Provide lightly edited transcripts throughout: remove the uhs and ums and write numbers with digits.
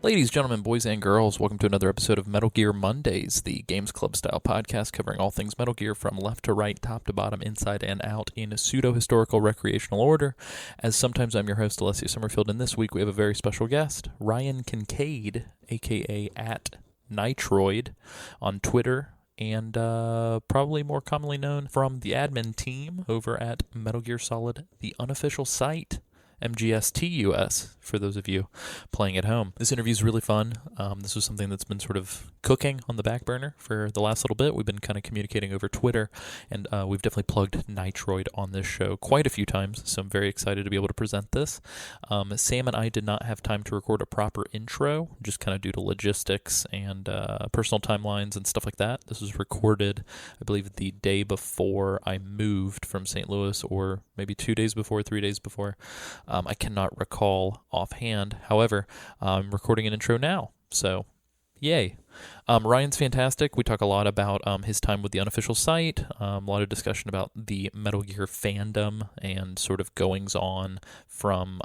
Ladies, gentlemen, boys, and girls, welcome to another episode of Metal Gear Mondays, the Games Club style podcast covering all things Metal Gear from left to right, top to bottom, inside and out in pseudo-historical recreational order. As sometimes I'm your host, Alessio Summerfield, and this week we have a very special guest, Ryan Kincaid, aka at Nitroid on Twitter, and probably more commonly known from the admin team over at Metal Gear Solid, the unofficial site. MGS TUS, for those of you playing at home. This interview is really fun. This was something that's been sort of cooking on the back burner for the last little bit. We've been kind of communicating over Twitter, and we've definitely plugged Nitroid on this show quite a few times, so I'm very excited to be able to present this. Sam and I did not have time to record a proper intro, just kind of due to logistics and personal timelines and stuff like that. This was recorded, I believe, the day before I moved from St. Louis, or maybe 2 days before, 3 days before. I cannot recall offhand. However, I'm recording an intro now, so yay. Ryan's fantastic. We talk a lot about his time with the unofficial site, a lot of discussion about the Metal Gear fandom and sort of goings-on from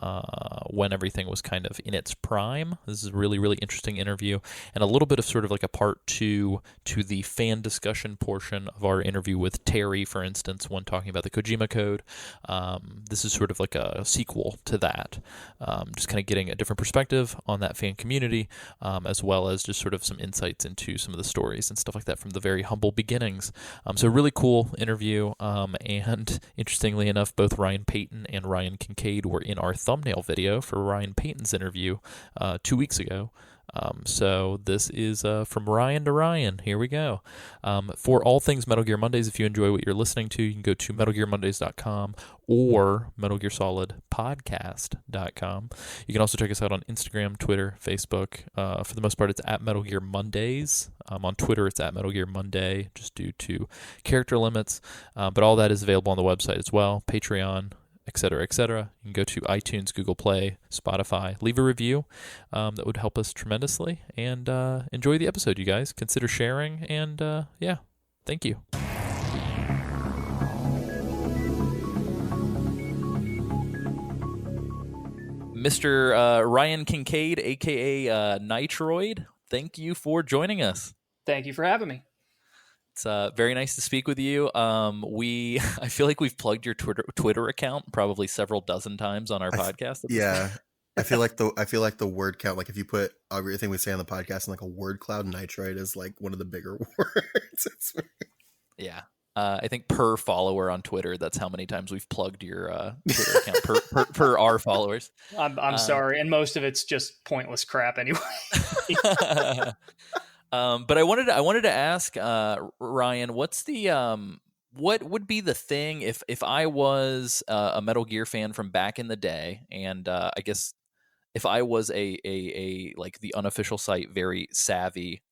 when everything was kind of in its prime. This is a really, really interesting interview, and a little bit of sort of like a part two to the fan discussion portion of our interview with Terry, for instance, when talking about the Kojima Code. This is sort of like a sequel to that, just kind of getting a different perspective on that fan community, as well as just sort of some insights into some of the stories and stuff like that from the very humble beginnings. So really cool interview, and interestingly enough, both Ryan Payton and Ryan Kincaid were in our thumbnail video for Ryan Payton's interview 2 weeks ago. So this is from Ryan to Ryan. Here we go. For all things Metal Gear Mondays, if you enjoy what you're listening to, you can go to MetalGearMondays.com or MetalGearSolidPodcast.com. You can also check us out on Instagram, Twitter, Facebook. For the most part, it's at Metal Gear Mondays. On Twitter, it's at Metal Gear Monday, just due to character limits. But all that is available on the website as well, Patreon, etc., etc. You can go to iTunes, Google Play, Spotify, leave a review. That would help us tremendously. And enjoy the episode, you guys. Consider sharing, and yeah, thank you. Mr. Ryan Kincaid, a.k.a. Nitroid, thank you for joining us. Thank you for having me. It's very nice to speak with you. I feel like we've plugged your Twitter account probably several dozen times on our podcast. Yeah, I feel like the word count, like if you put everything we say on the podcast in like a word cloud, Nitroid is like one of the bigger words. Yeah. I think per follower on Twitter, that's how many times we've plugged your Twitter account per our followers. I'm sorry, and most of it's just pointless crap anyway. But I wanted to ask Ryan, what's the what would be the thing if I was a Metal Gear fan from back in the day, and I guess if I was a like the unofficial site very savvy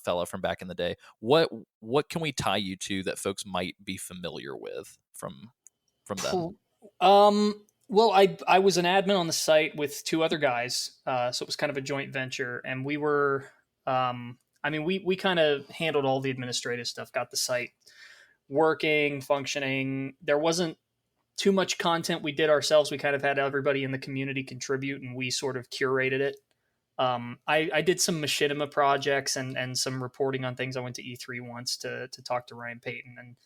fella from back in the day, what can we tie you to that folks might be familiar with from them? Well, I was an admin on the site with two other guys, so it was kind of a joint venture, and we were. We kind of handled all the administrative stuff, got the site working, functioning. There wasn't too much content we did ourselves. We kind of had everybody in the community contribute, and we sort of curated it. I did some machinima projects and some reporting on things. I went to E3 once to talk to Ryan Payton, and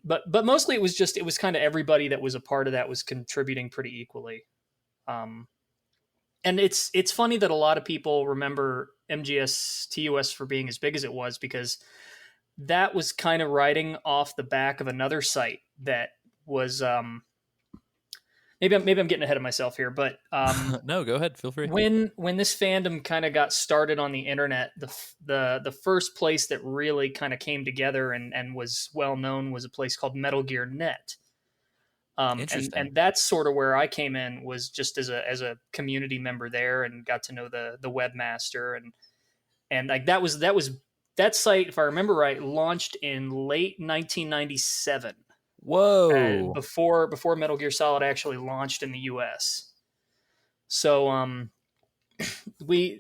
but mostly it was kind of everybody that was a part of that was contributing pretty equally. And it's funny that a lot of people remember MGS TUS for being as big as it was, because that was kind of riding off the back of another site that was maybe I'm getting ahead of myself here, but no, go ahead, feel free. When this fandom kind of got started on the internet, the first place that really kind of came together and was well known was a place called Metal Gear Net. And that's sort of where I came in, was just as a community member there, and got to know the webmaster, and like that site, if I remember right, launched in late 1997. Whoa! Before Metal Gear Solid actually launched in the US. So I mean,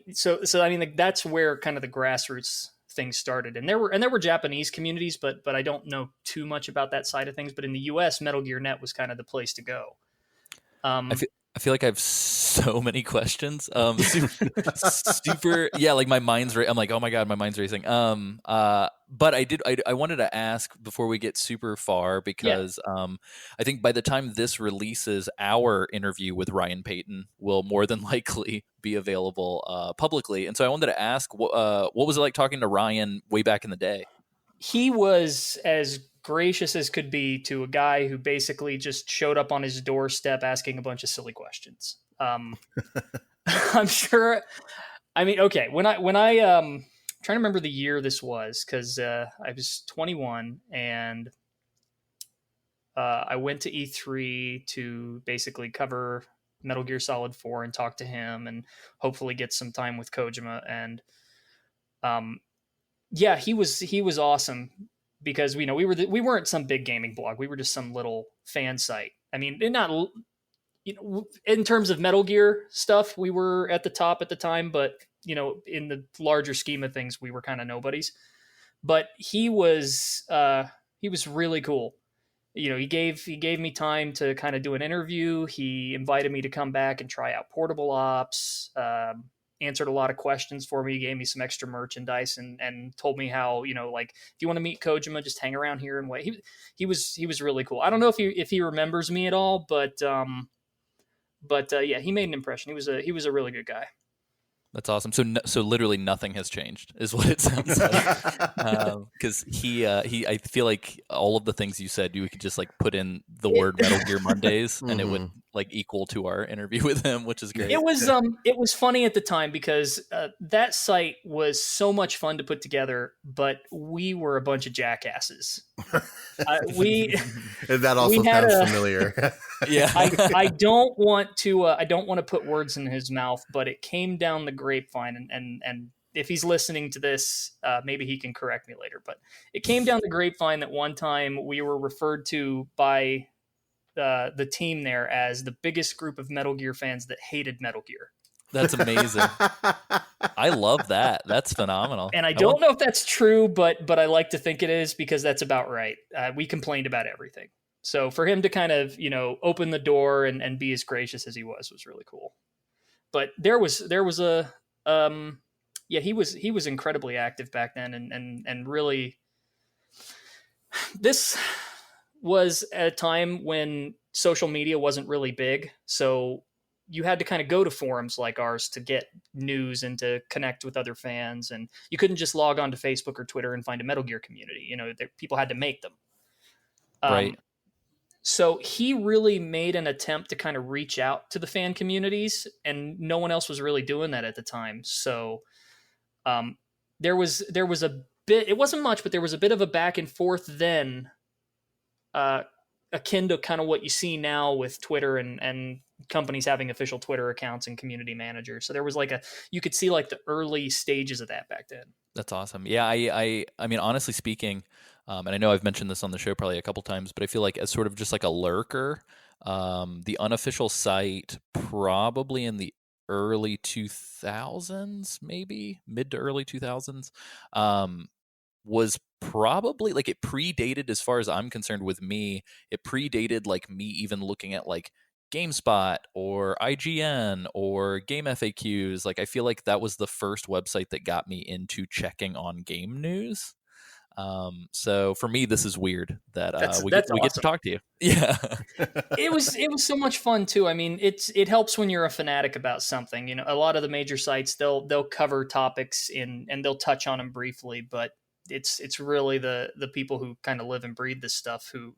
like, that's where kind of the grassroots things started, and there were Japanese communities, but I don't know too much about that side of things. But in the US, Metal Gear Net was kind of the place to go. I feel like I have so many questions. Super, yeah. Like my mind's, I'm like, oh my god, my mind's racing. But I wanted to ask before we get super far Yeah. because I think by the time this releases, our interview with Ryan Payton will more than likely be available publicly. And so I wanted to ask, what was it like talking to Ryan way back in the day? He was as gracious as could be to a guy who basically just showed up on his doorstep asking a bunch of silly questions. I'm sure. I mean, okay, when I trying to remember the year this was because I was 21 and I went to E3 to basically cover Metal Gear Solid 4 and talk to him and hopefully get some time with Kojima. And um, yeah, he was awesome because we weren't some big gaming blog. We were just some little fan site. I mean, not in terms of Metal Gear stuff, we were at the top at the time, but in the larger scheme of things, we were kind of nobodies. But he was really cool. He gave me time to kind of do an interview. He invited me to come back and try out portable ops. Answered a lot of questions for me. Gave me some extra merchandise and told me how like if you want to meet Kojima, just hang around here and wait. He was really cool. I don't know if he remembers me at all, but yeah, he made an impression. He was a really good guy. That's awesome. So literally nothing has changed, is what it sounds like. Because I feel like all of the things you said, you could just like put in the word Metal Gear Mondays, and it would like equal to our interview with him, which is great. It was funny at the time because that site was so much fun to put together, but we were a bunch of jackasses. We That also we had sounds familiar. Yeah. I don't want to put words in his mouth, but it came down the grapevine, and if he's listening to this, maybe he can correct me later. But it came down the grapevine that one time we were referred to by the team there as the biggest group of Metal Gear fans that hated Metal Gear. That's amazing. I love that. That's phenomenal. And I don't know if that's true, but I like to think it is because that's about right. We complained about everything. So for him to kind of, open the door and be as gracious as he was really cool. But there was a yeah, he was incredibly active back then and really this was at a time when social media wasn't really big. So you had to kind of go to forums like ours to get news and to connect with other fans. And you couldn't just log on to Facebook or Twitter and find a Metal Gear community. People had to make them. Right. So he really made an attempt to kind of reach out to the fan communities, and no one else was really doing that at the time. So there was a bit, it wasn't much, but there was a bit of a back and forth then, akin to kind of what you see now with Twitter and companies having official Twitter accounts and community managers. So there was you could see like the early stages of that back then. That's awesome. Yeah, I mean, honestly speaking, and I know I've mentioned this on the show probably a couple times, but I feel like as sort of just like a lurker, the unofficial site probably in the early 2000s, maybe mid to early 2000s, was probably like it predated, as far as I'm concerned with me, it predated like me even looking at like GameSpot or IGN or Game FAQs. Like I feel like that was the first website that got me into checking on game news. So for me, this is weird that we get to talk to you. Yeah. It was so much fun too. I mean, it helps when you're a fanatic about something. A lot of the major sites they'll cover topics and they'll touch on them briefly, but it's really the people who kind of live and breathe this stuff who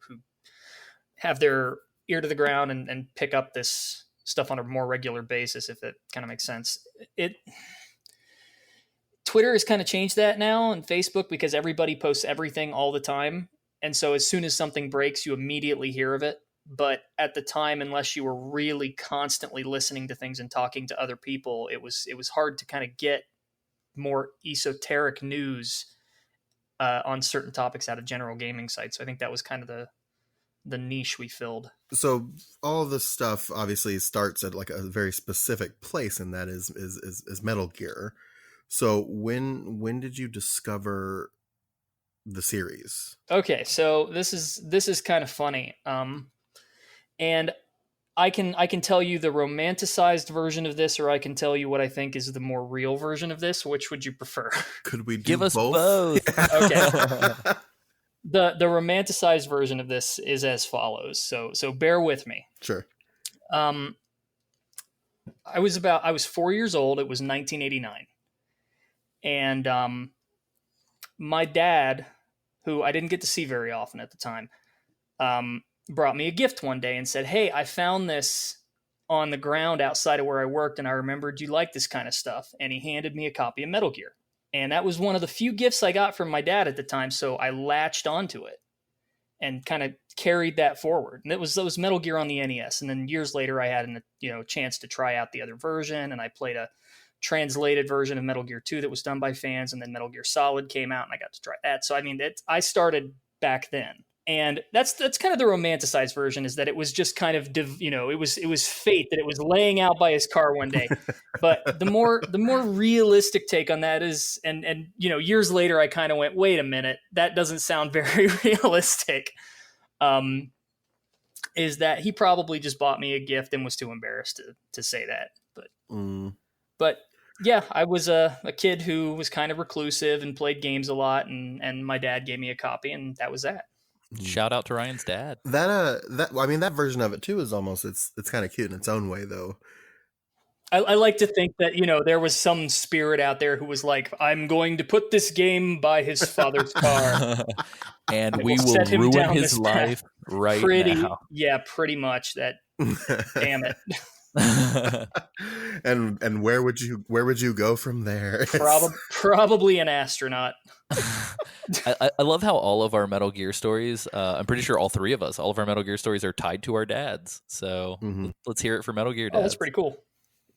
have their ear to the ground and pick up this stuff on a more regular basis, if it kind of makes sense. Twitter has kind of changed that now, and Facebook, because everybody posts everything all the time. And so as soon as something breaks, you immediately hear of it. But at the time, unless you were really constantly listening to things and talking to other people, it was hard to kind of get more esoteric news on certain topics out of general gaming sites. So I think that was kind of the niche we filled. So all of this stuff obviously starts at like a very specific place, and that is Metal Gear. So when did you discover the series? Okay, so this is kind of funny. And I can tell you the romanticized version of this, or I can tell you what I think is the more real version of this. Which would you prefer? Could we do Give us both? Okay. The romanticized version of this is as follows. So bear with me. Sure. I was 4 years old. It was 1989, and my dad, who I didn't get to see very often at the time, brought me a gift one day and said, "Hey, I found this on the ground outside of where I worked, and I remembered you like this kind of stuff." And he handed me a copy of Metal Gear. And that was one of the few gifts I got from my dad at the time, so I latched onto it and kind of carried that forward. And that was Metal Gear on the NES. And then years later, I had a chance to try out the other version, and I played a translated version of Metal Gear 2 that was done by fans, and then Metal Gear Solid came out, and I got to try that. So I mean, I started back then. And that's kind of the romanticized version, is that it was just kind of it was fate that it was laying out by his car one day. But the more realistic take on that is, and years later I kind of went, wait a minute, that doesn't sound very realistic. Is that he probably just bought me a gift and was too embarrassed to say that. But yeah, I was a kid who was kind of reclusive and played games a lot, and my dad gave me a copy, and that was that. Shout out to Ryan's dad. That version of it too is almost it's kind of cute in its own way, though. I like to think that there was some spirit out there who was like, I'm going to put this game by his father's car, and we will ruin his life right now. Yeah, pretty much. That. Damn it. and where would you go from there? Probably an astronaut. I love how all of our Metal Gear stories, I'm pretty sure all three of us, all of our Metal Gear stories are tied to our dads. So let's hear it for Metal Gear dads. Oh, that's pretty cool.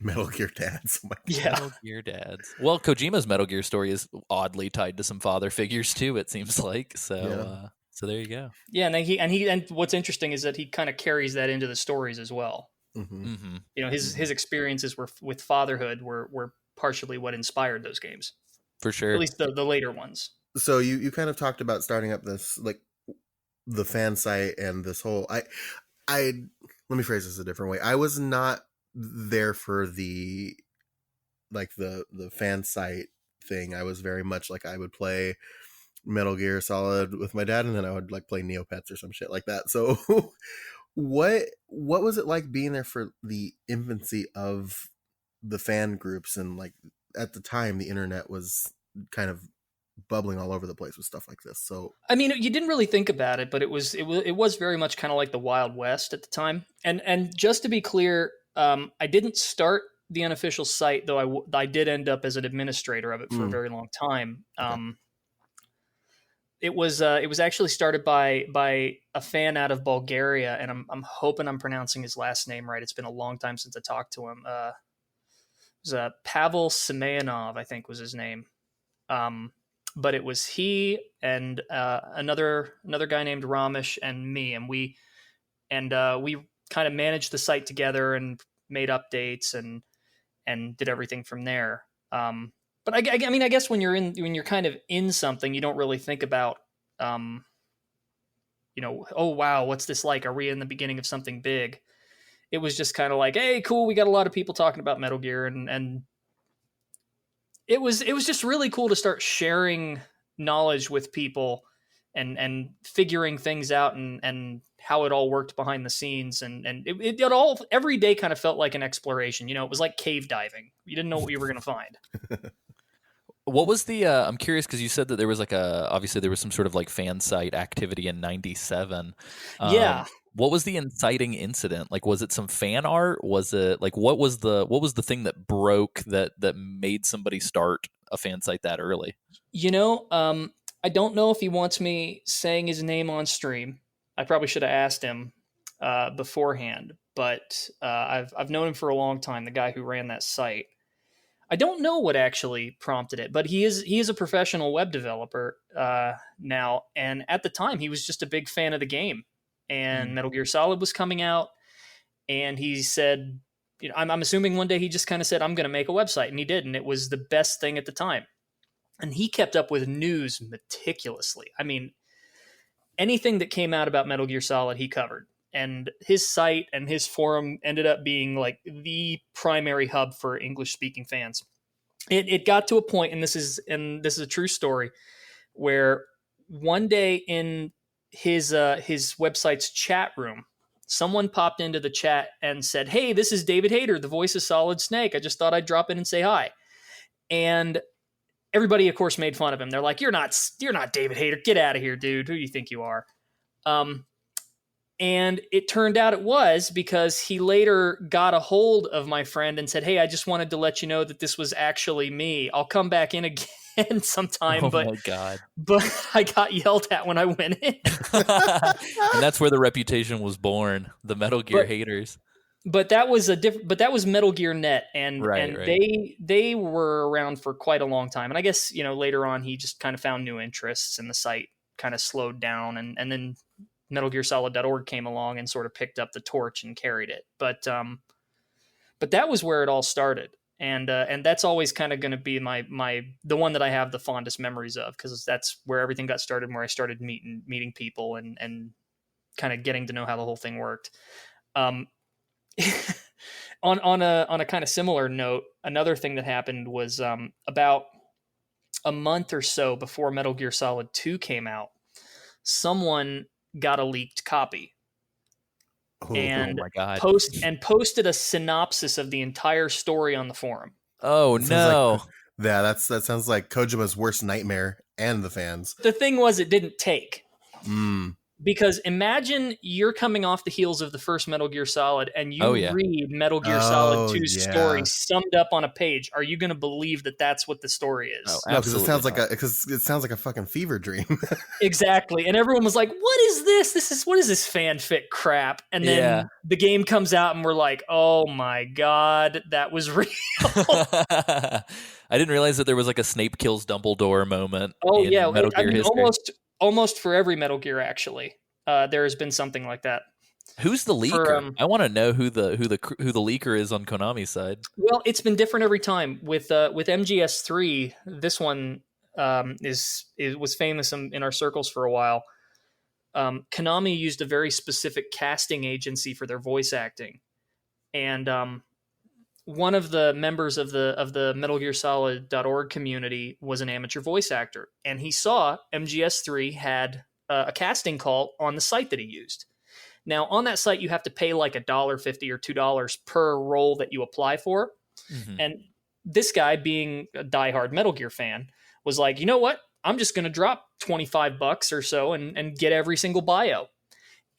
Metal Gear dads. Oh my God. Yeah. Metal Gear dads. Well, Kojima's Metal Gear story is oddly tied to some father figures too, it seems like. So so there you go. Yeah, and what's interesting is that he kind of carries that into the stories as well. His experiences with fatherhood were partially what inspired those games. For sure. At least the later ones. So you kind of talked about starting up this, like, the fan site and this whole I let me phrase this a different way. I was not there for the fan site thing. I was very much like, I would play Metal Gear Solid with my dad, and then I would like play Neopets or some shit like that. So what was it like being there for the infancy of the fan groups? And like, at the time, the internet was kind of bubbling all over the place with stuff like this. So I mean, you didn't really think about it, but it was very much kind of like the Wild West at the time. And just to be clear, I didn't start the unofficial site, though I did end up as an administrator of it for a very long time. Okay. It was actually started by a fan out of Bulgaria, and I'm hoping I'm pronouncing his last name right. It's been a long time since I talked to him. It was Pavel Semyonov, I think was his name. But it was he and another guy named Ramesh and me, and we kind of managed the site together and made updates and did everything from there. But I mean, I guess when you're kind of in something, you don't really think about, oh wow, what's this like? Are we in the beginning of something big? It was just kind of like, hey, cool, we got a lot of people talking about Metal Gear, and it was just really cool to start sharing knowledge with people and figuring things out and how it all worked behind the scenes. And it all, every day kind of felt like an exploration. It was like cave diving. You didn't know what you were going to find. What was the, I'm curious, because you said that there was obviously there was some sort of like fan site activity in 97. Yeah. What was the inciting incident? Like, was it some fan art? Was it like, what was the thing that broke that made somebody start a fan site that early? I don't know if he wants me saying his name on stream. I probably should have asked him beforehand, but I've known him for a long time, the guy who ran that site. I don't know what actually prompted it, but he is a professional web developer now, and at the time he was just a big fan of the game, and Metal Gear Solid was coming out, and he said, I'm assuming one day he just kind of said, I'm going to make a website, and he did, and it was the best thing at the time. And he kept up with news meticulously. I mean, anything that came out about Metal Gear Solid, he covered. and his site and his forum ended up being like the primary hub for English speaking fans. It got to a point, and this is a true story, where one day in his website's chat room, someone popped into the chat and said, "Hey, this is David Hayter, the voice of Solid Snake. I just thought I'd drop in and say hi." And everybody, of course, made fun of him. They're like, "You're not David Hayter. Get out of here, dude. Who do you think you are?" And it turned out it was because he later got a hold of my friend and said, "Hey, I just wanted to let you know that this was actually me. I'll come back in again sometime." Oh but my God. but I got yelled at when I went in. And that's where the reputation was born, the Metal Gear haters. But that was but that was Metal Gear Net, and Right. they were around for quite a long time. And I guess, later on he just kind of found new interests and the site kind of slowed down, and then MetalGearSolid.org came along and sort of picked up the torch and carried it. But that was where it all started. And that's always kind of going to be the one that I have the fondest memories of, because that's where everything got started, where I started meeting people and kind of getting to know how the whole thing worked. On a kind of similar note, another thing that happened was about a month or so before Metal Gear Solid 2 came out, someone got a leaked copy. And oh my God. posted a synopsis of the entire story on the forum. Oh no. That sounds like Kojima's worst nightmare and the fans. The thing was, it didn't take. Because imagine you're coming off the heels of the first Metal Gear Solid and you read Metal Gear Solid 2's story summed up on a page. Are you going to believe that that's what the story is? Oh, no, because it sounds like a fucking fever dream. Exactly. And everyone was like, "What is this? What is this fanfic crap?" And then the game comes out and we're like, "Oh my God, that was real." I didn't realize that there was like a Snape kills Dumbledore moment. Oh in yeah, Metal Gear history. Almost for every Metal Gear, actually, there has been something like that. Who's the leaker? I want to know who the leaker is on Konami's side. Well, it's been different every time. With MGS 3, this one was famous in our circles for a while. Konami used a very specific casting agency for their voice acting, and one of the members of the MetalGearSolid.org community was an amateur voice actor, and he saw MGS3 had a casting call on the site that he used. Now, on that site, you have to pay like $1.50 or $2 per role that you apply for. Mm-hmm. And this guy, being a diehard Metal Gear fan, was like, "You know what? I'm just going to drop $25 or so and get every single bio."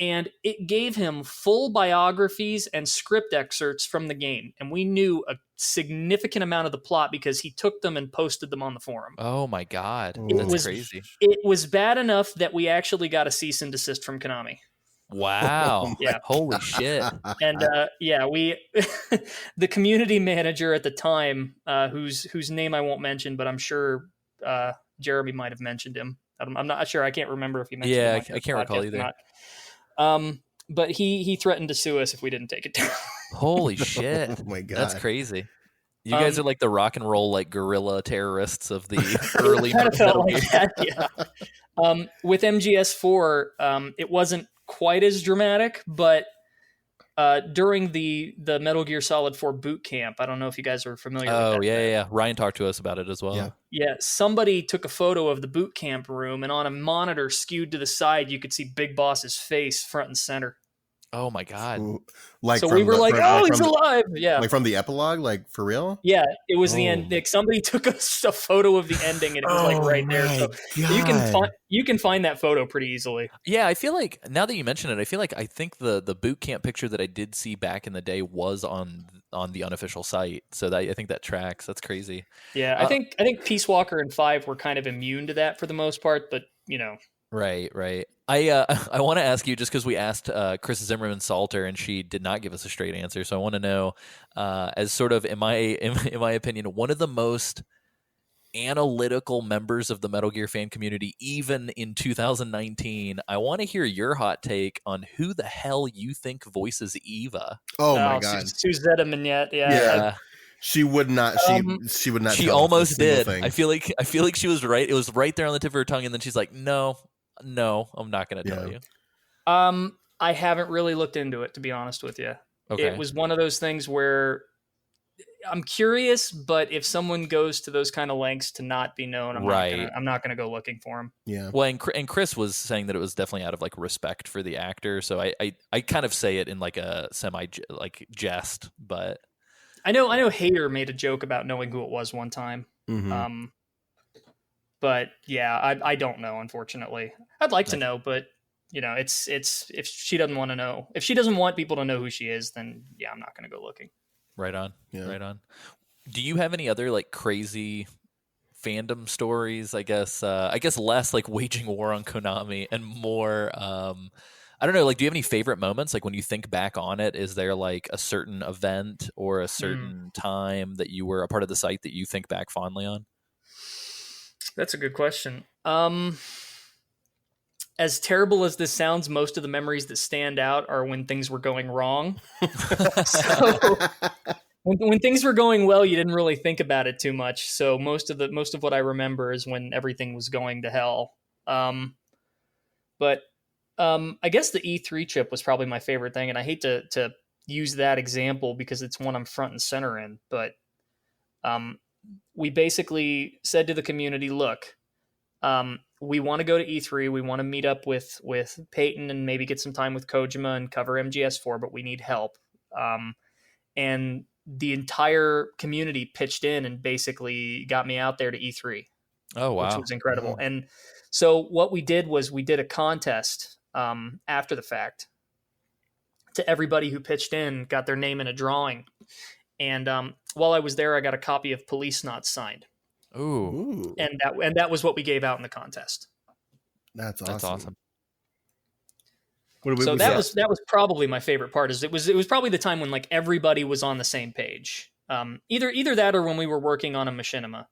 And it gave him full biographies and script excerpts from the game. And we knew a significant amount of the plot because he took them and posted them on the forum. Oh my God. That's crazy. It was bad enough that we actually got a cease and desist from Konami. Wow. Yeah. Holy shit. And we the community manager at the time, whose name I won't mention, but I'm sure Jeremy might have mentioned him. I'm not sure. I can't remember if he mentioned him. Yeah, I can't recall either. But he threatened to sue us if we didn't take it down. Holy shit. Oh my God. That's crazy. You guys are like the rock and roll, like guerrilla terrorists of the early Metal Gear. That, yeah. With MGS4, it wasn't quite as dramatic, but during the Metal Gear Solid 4 boot camp, I don't know if you guys are familiar with that. Oh, yeah. Ryan talked to us about it as well. Yeah, somebody took a photo of the boot camp room, and on a monitor skewed to the side, you could see Big Boss's face front and center. Oh my God. Ooh, so we were like, "Oh, he's alive." Yeah. Like from the epilogue, like for real? Yeah, it was the end. Like somebody took a photo of the ending and it was like right there. So you can find that photo pretty easily. Yeah, I feel like now that you mention it, I think the boot camp picture that I did see back in the day was on the unofficial site. So I think that tracks. That's crazy. Yeah, I think Peace Walker and 5 were kind of immune to that for the most part, but Right. I want to ask you, just because we asked Chris Zimmerman Salter and she did not give us a straight answer. So I want to know, as sort of in my opinion, one of the most analytical members of the Metal Gear fan community, even in 2019, I want to hear your hot take on who the hell you think voices Eva. Oh my God, Suzette Mignette. Yeah. She would not. She would not. She almost did. Thing. I feel like she was right. It was right there on the tip of her tongue, and then she's like, "No, I'm not going to tell you." I haven't really looked into it, to be honest with you. Okay. It was one of those things where I'm curious, but if someone goes to those kind of lengths to not be known, I'm not gonna go looking for him. Yeah. Well, and Chris was saying that it was definitely out of like respect for the actor. So I kind of say it in like a semi like jest, but I know Hader made a joke about knowing who it was one time. Mm-hmm. But yeah, I don't know, unfortunately. I'd like to know, but it's if she doesn't want to know, if she doesn't want people to know who she is, then yeah, I'm not going to go looking. Right on. Yeah. Right on. Do you have any other like crazy fandom stories? I guess less like waging war on Konami and more I don't know, like do you have any favorite moments like when you think back on it? Is there like a certain event or a certain time that you were a part of the site that you think back fondly on? That's a good question. As terrible as this sounds, most of the memories that stand out are when things were going wrong. So when things were going well, you didn't really think about it too much. So most of what I remember is when everything was going to hell. But I guess the E3 chip was probably my favorite thing, and I hate to use that example because it's one I'm front and center in. But we basically said to the community, look, we want to go to E3. We want to meet up with Peyton and maybe get some time with Kojima and cover MGS4, but we need help. And the entire community pitched in and basically got me out there to E3. Oh, wow. Which was incredible. Wow. And so what we did was we did a contest after the fact to everybody who pitched in, got their name in a drawing. And while I was there, I got a copy of Police Not signed. Ooh. And that was what we gave out in the contest. That's awesome. That's awesome. So that was probably my favorite part. Is it was probably the time when like everybody was on the same page. Either that or when we were working on a machinima,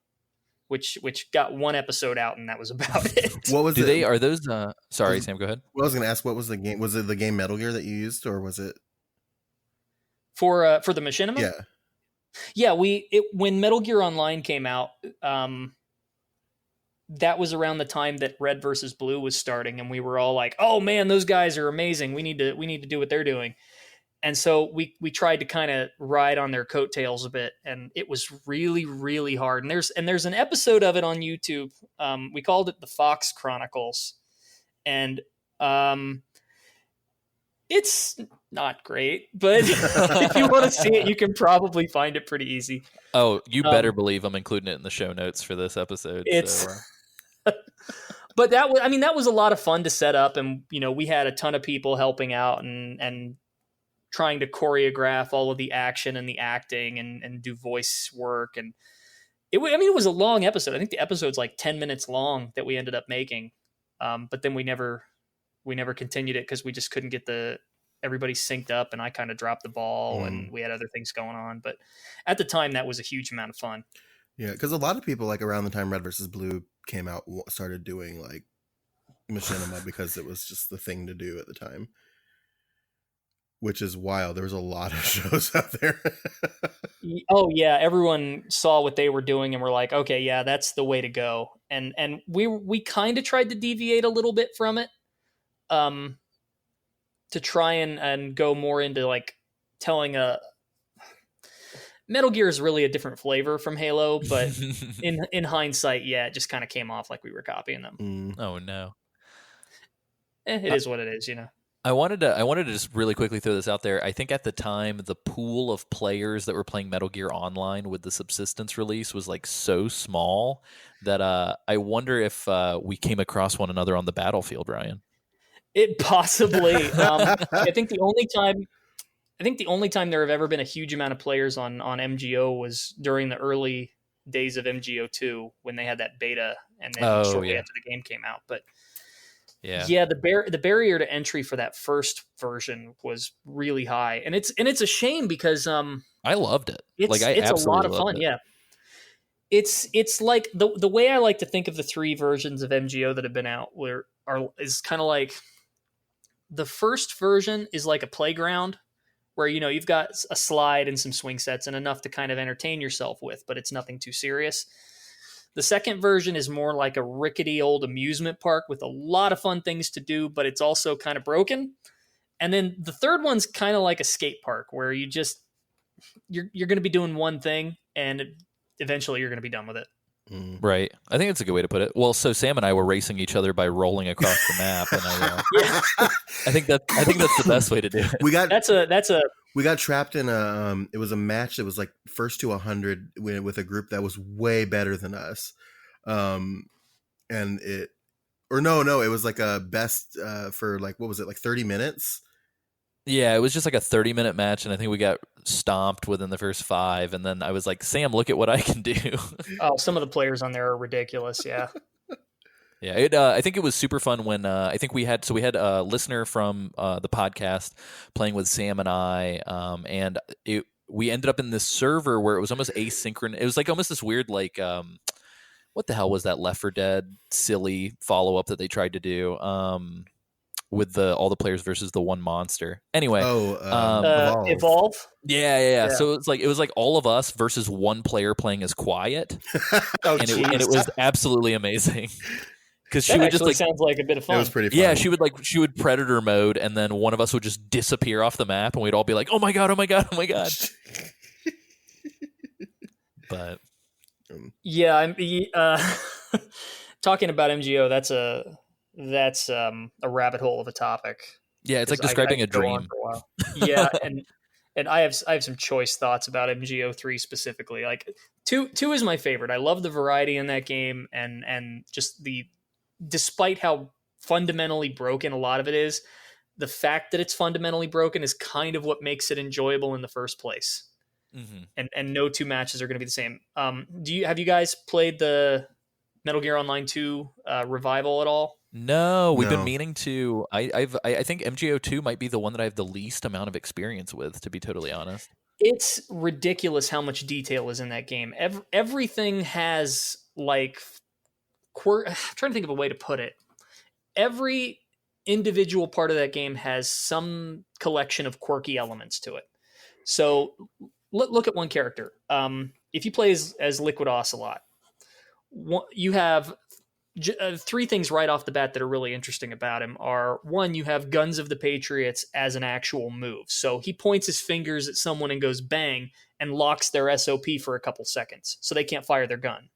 which got one episode out and that was about it. What was it? Are those sorry, Sam, go ahead. Well, I was going to ask, what was the game? Was it the game Metal Gear that you used, or was it for the machinima? Yeah. Yeah, when Metal Gear Online came out, that was around the time that Red versus Blue was starting, and we were all like, "Oh man, those guys are amazing. We need to do what they're doing." And so we tried to kind of ride on their coattails a bit, and it was really, really hard. And there's an episode of it on YouTube. We called it the Fox Chronicles, and it's not great, but if you want to see it, you can probably find it pretty easy. Oh, you better believe I'm including it in the show notes for this episode. But that was a lot of fun to set up, and we had a ton of people helping out and trying to choreograph all of the action and the acting and do voice work. And it was a long episode. I think the episode's like 10 minutes long that we ended up making. But then we never continued it because we just couldn't get everybody synced up, and I kind of dropped the ball and we had other things going on. But at the time, that was a huge amount of fun. Yeah, because a lot of people, like around the time Red versus Blue came out, started doing like machinima because it was just the thing to do at the time, which is wild. There was a lot of shows out there. Oh yeah, everyone saw what they were doing and were like, okay, yeah, that's the way to go. And we kind of tried to deviate a little bit from it, to try and go more into like telling Metal Gear is really a different flavor from Halo, but in hindsight, yeah, it just kind of came off like we were copying them. Oh no. It is what it is, I wanted to just really quickly throw this out there. I think at the time the pool of players that were playing Metal Gear Online with the subsistence release was like so small that I wonder if we came across one another on the battlefield, Ryan. It possibly. I think the only time there have ever been a huge amount of players on MGO was during the early days of MGO2 when they had that beta, and then shortly after the game came out. But yeah, the barrier to entry for that first version was really high, and it's a shame because I loved it. It's a lot of fun. Yeah, it's like the way I like to think of the three versions of MGO that have been out is kind of like the first version is like a playground where you've got a slide and some swing sets and enough to kind of entertain yourself with, but it's nothing too serious. The second version is more like a rickety old amusement park with a lot of fun things to do, but it's also kind of broken. And then the third one's kind of like a skate park where you're going to be doing one thing and eventually you're going to be done with it. Right. I think that's a good way to put it. Well, so Sam and I were racing each other by rolling across the map, and I think that's the best way to do it. We got trapped in it was a match that was like first to 100 with a group that was way better than us. It was like a best for like, what was it, like 30 minutes? Yeah, it was just like a 30-minute match, and I think we got stomped within the first 5, and then I was like, Sam, look at what I can do. Oh, some of the players on there are ridiculous, yeah. Yeah, I think it was super fun when I think we had a listener from the podcast playing with Sam and I, and we ended up in this server where it was almost asynchronous. It was like almost this weird like what the hell was that Left 4 Dead silly follow-up that they tried to do with all the players versus the one monster. Anyway, Evolve. Yeah. So it was like all of us versus one player playing as Quiet, and it was absolutely amazing. Because she would just like sounds like a bit of fun. It was pretty fun. Yeah, she would predator mode, and then one of us would just disappear off the map, and we'd all be like, "Oh my god, oh my god, oh my god!" But yeah, I'm talking about MGO. That's a rabbit hole of a topic. Yeah, it's like describing a dream. Yeah, and I have some choice thoughts about MGO3 specifically. Like two is my favorite. I love the variety in that game, and just despite how fundamentally broken a lot of it is, the fact that it's fundamentally broken is kind of what makes it enjoyable in the first place. Mm-hmm. And no two matches are going to be the same. Have you guys played the Metal Gear Online 2 revival at all? No, we've been meaning to. I think MGO2 might be the one that I have the least amount of experience with, to be totally honest. It's ridiculous how much detail is in that game. Everything has like I'm trying to think of a way to put it. Every individual part of that game has some collection of quirky elements to it. So look at one character. If you play as Liquid Ocelot, you have 3 things right off the bat that are really interesting about him are, 1, you have Guns of the Patriots as an actual move. So he points his fingers at someone and goes bang and locks their SOP for a couple seconds so they can't fire their gun.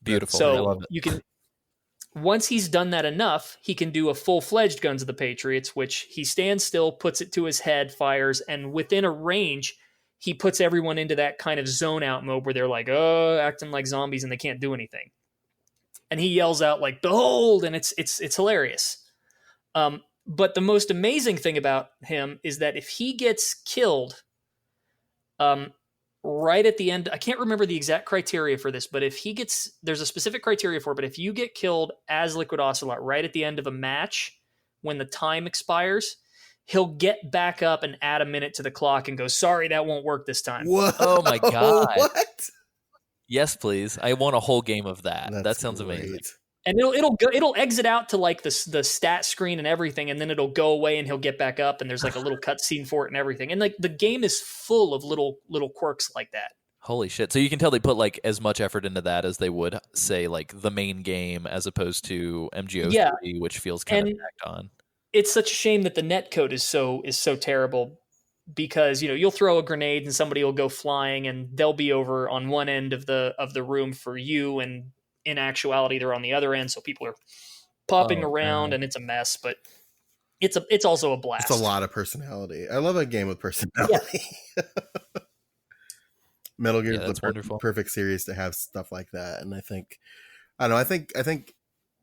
Beautiful. So I love it. you can, once he's done that enough, he can do a full-fledged Guns of the Patriots, which he stands still, puts it to his head, fires, and within a range, he puts everyone into that kind of zone out mode where they're like, acting like zombies and they can't do anything. And he yells out like, "Behold!" and it's hilarious. But the most amazing thing about him is that if he gets killed, right at the end, I can't remember the exact criteria for this, but there's a specific criteria for it, but if you get killed as Liquid Ocelot right at the end of a match, when the time expires, he'll get back up and add a minute to the clock and go, "Sorry, that won't work this time." What? Oh my god. What? Yes, please. I want a whole game of that. That sounds amazing. And it'll exit out to like the stat screen and everything, and then it'll go away and he'll get back up, and there's like a little cutscene for it and everything. And like the game is full of little quirks like that. Holy shit. So you can tell they put like as much effort into that as they would say like the main game as opposed to MGO3, which feels kind of tacked on. It's such a shame that the netcode is so terrible, because you'll throw a grenade and somebody will go flying and they'll be over on one end of the room for you, and in actuality they're on the other end, so people are popping around and it's a mess, but it's also a blast. It's a lot of personality. I love a game with personality. Yeah. Metal Gear is the perfect series to have stuff like that, and I think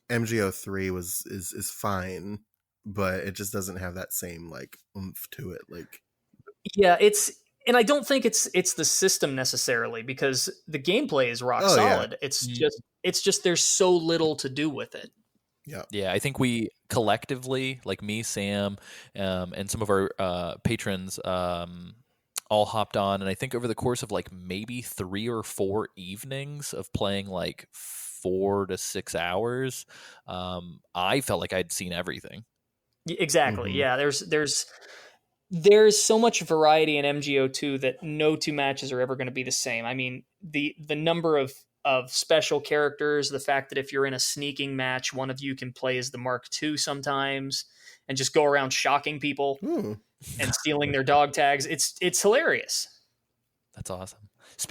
MGO3 is fine, but it just doesn't have that same like oomph to it. Like, yeah, and I don't think it's the system necessarily, because the gameplay is rock solid. Yeah. It's just there's so little to do with it. Yeah. I think we collectively, like me, Sam, and some of our patrons, all hopped on, and I think over the course of like maybe 3 or 4 evenings of playing like 4 to 6 hours, I felt like I'd seen everything. Exactly. Mm-hmm. Yeah. There's so much variety in MGO2 that no two matches are ever going to be the same. I mean, the number of of special characters. The fact that if you're in a sneaking match, one of you can play as the Mark II sometimes and just go around shocking people and stealing their dog tags. It's hilarious. That's awesome.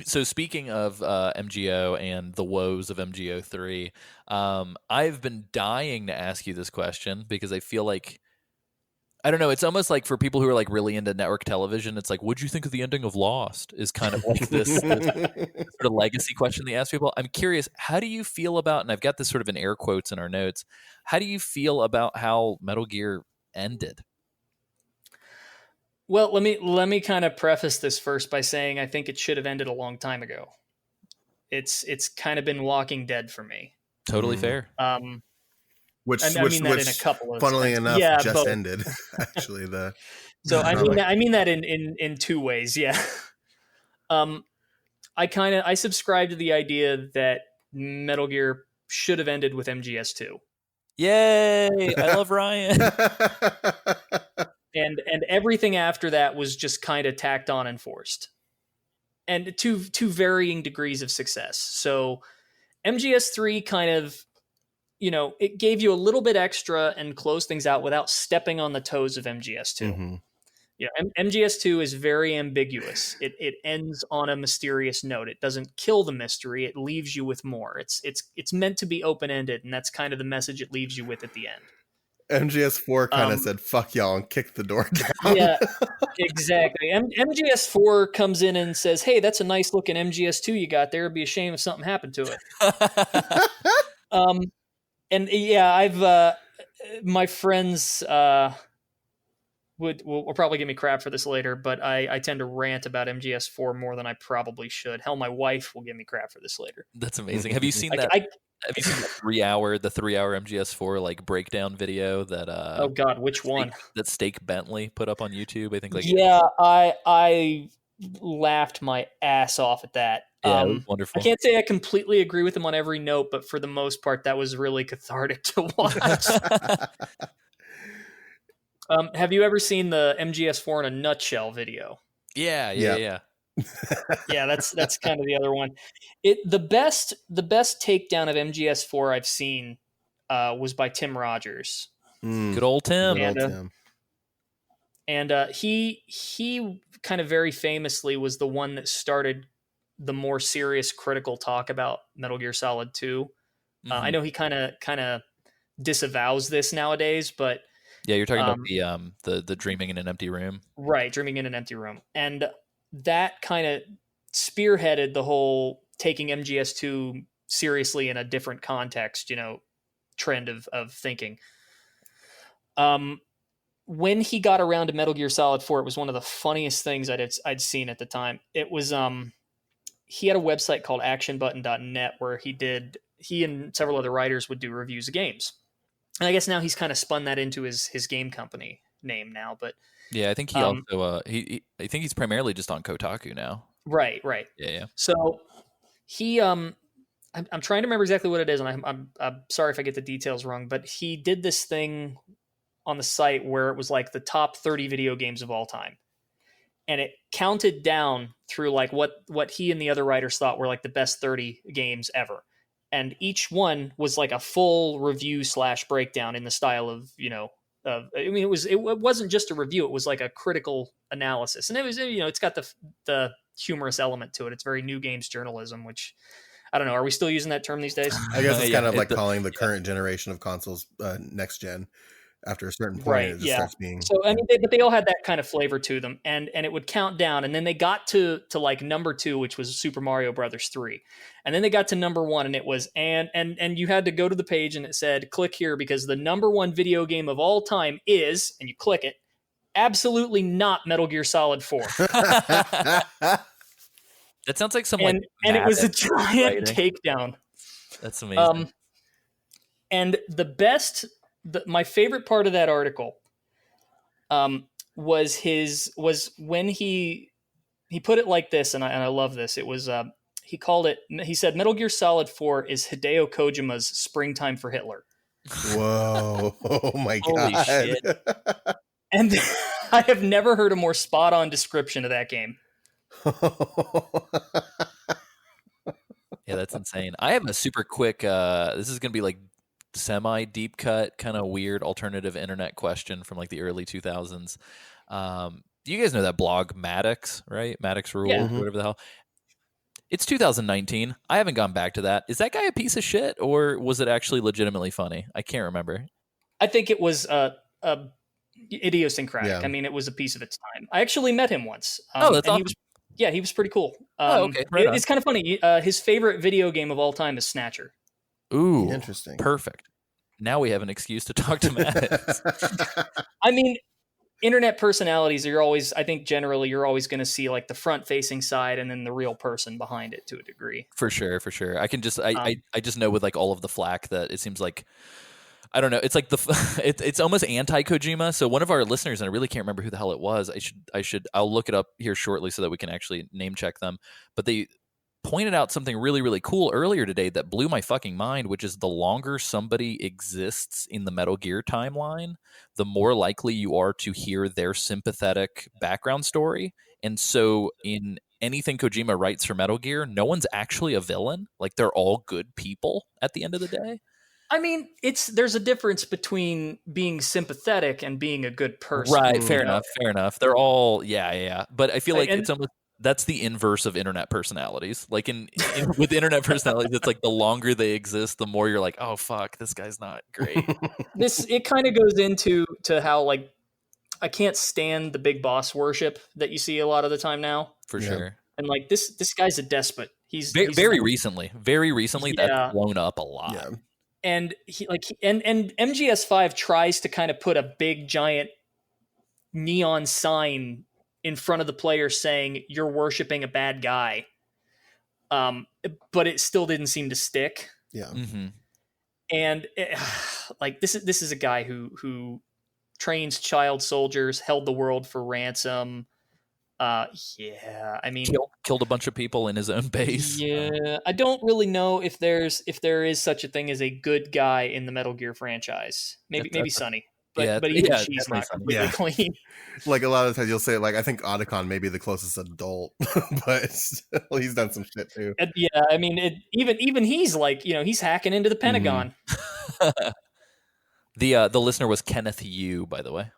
So speaking of MGO and the woes of MGO 3, I've been dying to ask you this question because I feel like, I don't know, it's almost like for people who are like really into network television, it's like, what'd you think of the ending of Lost? Is kind of like this sort of legacy question they ask people. I'm curious, how do you feel about, and I've got this sort of in air quotes in our notes, how do you feel about how Metal Gear ended? Well, let me kind of preface this first by saying I think it should have ended a long time ago. It's kind of been Walking Dead for me. Totally fair. Which I mean that in a couple of funnily senses. enough, just both. ended. Actually, so I mean that in two ways. Yeah. I subscribe to the idea that Metal Gear should have ended with MGS 2. Yay! I love Ryan. And everything after that was just kind of tacked on and forced, and to varying degrees of success. So MGS 3 kind of, it gave you a little bit extra and closed things out without stepping on the toes of MGS 2. Mm-hmm. MGS 2 is very ambiguous. It ends on a mysterious note. It doesn't kill the mystery. It leaves you with more. It's meant to be open-ended, and that's kind of the message it leaves you with at the end. MGS4 kind of said, fuck y'all, and kicked the door down. Yeah, exactly. MGS4 comes in and says, hey, that's a nice looking MGS2 you got there. It'd be a shame if something happened to it. And yeah, I've my friends will probably give me crap for this later, but I tend to rant about MGS4 more than I probably should. Hell, my wife will give me crap for this later. That's amazing. Have you seen that? Have you seen the 3-hour MGS4 like breakdown video that oh god, which one? That Steak Bentley put up on YouTube? I think yeah, I laughed my ass off at that. Yeah, it was wonderful. I can't say I completely agree with him on every note, but for the most part, that was really cathartic to watch. Have you ever seen the MGS4 in a nutshell video? Yeah. Yeah, that's kind of the other one. The best takedown of MGS4 I've seen was by Tim Rogers. Good old Tim. And he kind of very famously was the one that started the more serious critical talk about Metal Gear Solid 2. Mm-hmm. I know he kind of disavows this nowadays, but yeah, you're talking about the dreaming in an empty room, right? Dreaming in an empty room, and that kind of spearheaded the whole taking MGS2 seriously in a different context, trend of thinking. When he got around to Metal Gear Solid 4, it was one of the funniest things I'd seen at the time. It was he had a website called actionbutton.net where he and several other writers would do reviews of games. And I guess now he's kind of spun that into his game company name now, but yeah, I think he also I think he's primarily just on Kotaku now. Right. Yeah. So he I'm trying to remember exactly what it is, and I'm sorry if I get the details wrong, but he did this thing on the site where it was like the top 30 video games of all time, and it counted down through like what he and the other writers thought were like the best 30 games ever. And each one was like a full review / breakdown in the style of, I mean, it wasn't just a review. It was like a critical analysis. And it was, it's got the humorous element to it. It's very new games journalism, which I don't know. Are we still using that term these days? I guess it's kind of like calling the current generation of consoles next gen. After a certain point, right, it just starts being. So I mean, but they all had that kind of flavor to them, and it would count down, and then they got to like number 2, which was Super Mario Brothers 3, and then they got to number 1, and it was and you had to go to the page, and it said, "Click here because the number 1 video game of all time is," and you click it, absolutely not Metal Gear Solid 4. That sounds like some and it was a giant takedown. That's amazing. And my favorite part of that article was when he put it like this, and I love this. It was he said Metal Gear Solid 4 is Hideo Kojima's Springtime for Hitler. Whoa! Oh my Holy god! Shit. And I have never heard a more spot on description of that game. Yeah, that's insane. I have a super quick. This is gonna be like semi deep cut, kind of weird alternative internet question from like the early 2000s. Do you guys know that blog Maddox, right? Maddox Yeah. Rules, whatever the hell. It's 2019. I haven't gone back to that. Is that guy a piece of shit, or was it actually legitimately funny? I can't remember. I think it was idiosyncratic. Yeah. I mean, it was a piece of its time. I actually met him once. Oh, that's and awesome. he was pretty cool. Oh, okay, right on. It's kind of funny. His favorite video game of all time is Snatcher. Ooh, Interesting. perfect. Now we have an excuse to talk to Maddox. I mean, internet personalities are always, I think generally you're always going to see like the front facing side and then the real person behind it to a degree. For sure. I can just I just know with like all of the flack that it seems like, I don't know. It's like it's almost anti Kojima. So one of our listeners, and I really can't remember who the hell it was. I'll look it up here shortly so that we can actually name check them. But they pointed out something really, really cool earlier today that blew my fucking mind, which is the longer somebody exists in the Metal Gear timeline, the more likely you are to hear their sympathetic background story. And so in anything Kojima writes for Metal Gear, no one's actually a villain. Like, they're all good people at the end of the day. I mean, there's a difference between being sympathetic and being a good person. Right, fair enough. They're all yeah. But I feel like it's almost that's the inverse of internet personalities. Like with internet personalities, it's like the longer they exist, the more you're like, oh fuck, this guy's not great. It kind of goes into how like I can't stand the big boss worship that you see a lot of the time now. For sure. And like this guy's a despot. He's very recently that's blown up a lot. Yeah. And and MGS5 tries to kind of put a big giant neon sign in front of the player saying you're worshiping a bad guy. But it still didn't seem to stick. Yeah. Mm-hmm. And like this is a guy who trains child soldiers, held the world for ransom. I mean, killed a bunch of people in his own base. Yeah, I don't really know if there is such a thing as a good guy in the Metal Gear franchise. Maybe Sonny, but even she's not completely clean. Like a lot of times you'll say, like, I think Otacon may be the closest adult, but still, he's done some shit too. Yeah, I mean, even he's like, he's hacking into the Pentagon. The listener was Kenneth Yu, by the way.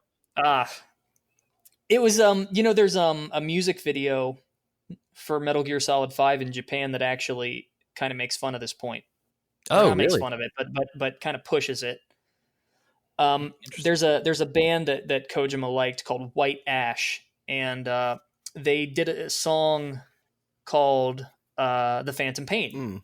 It was there's a music video for Metal Gear Solid 5 in Japan that actually kind of makes fun of this point. Oh, really? Makes fun of it, but kind of pushes it. There's a band that Kojima liked called White Ash, and they did a song called The Phantom Pain.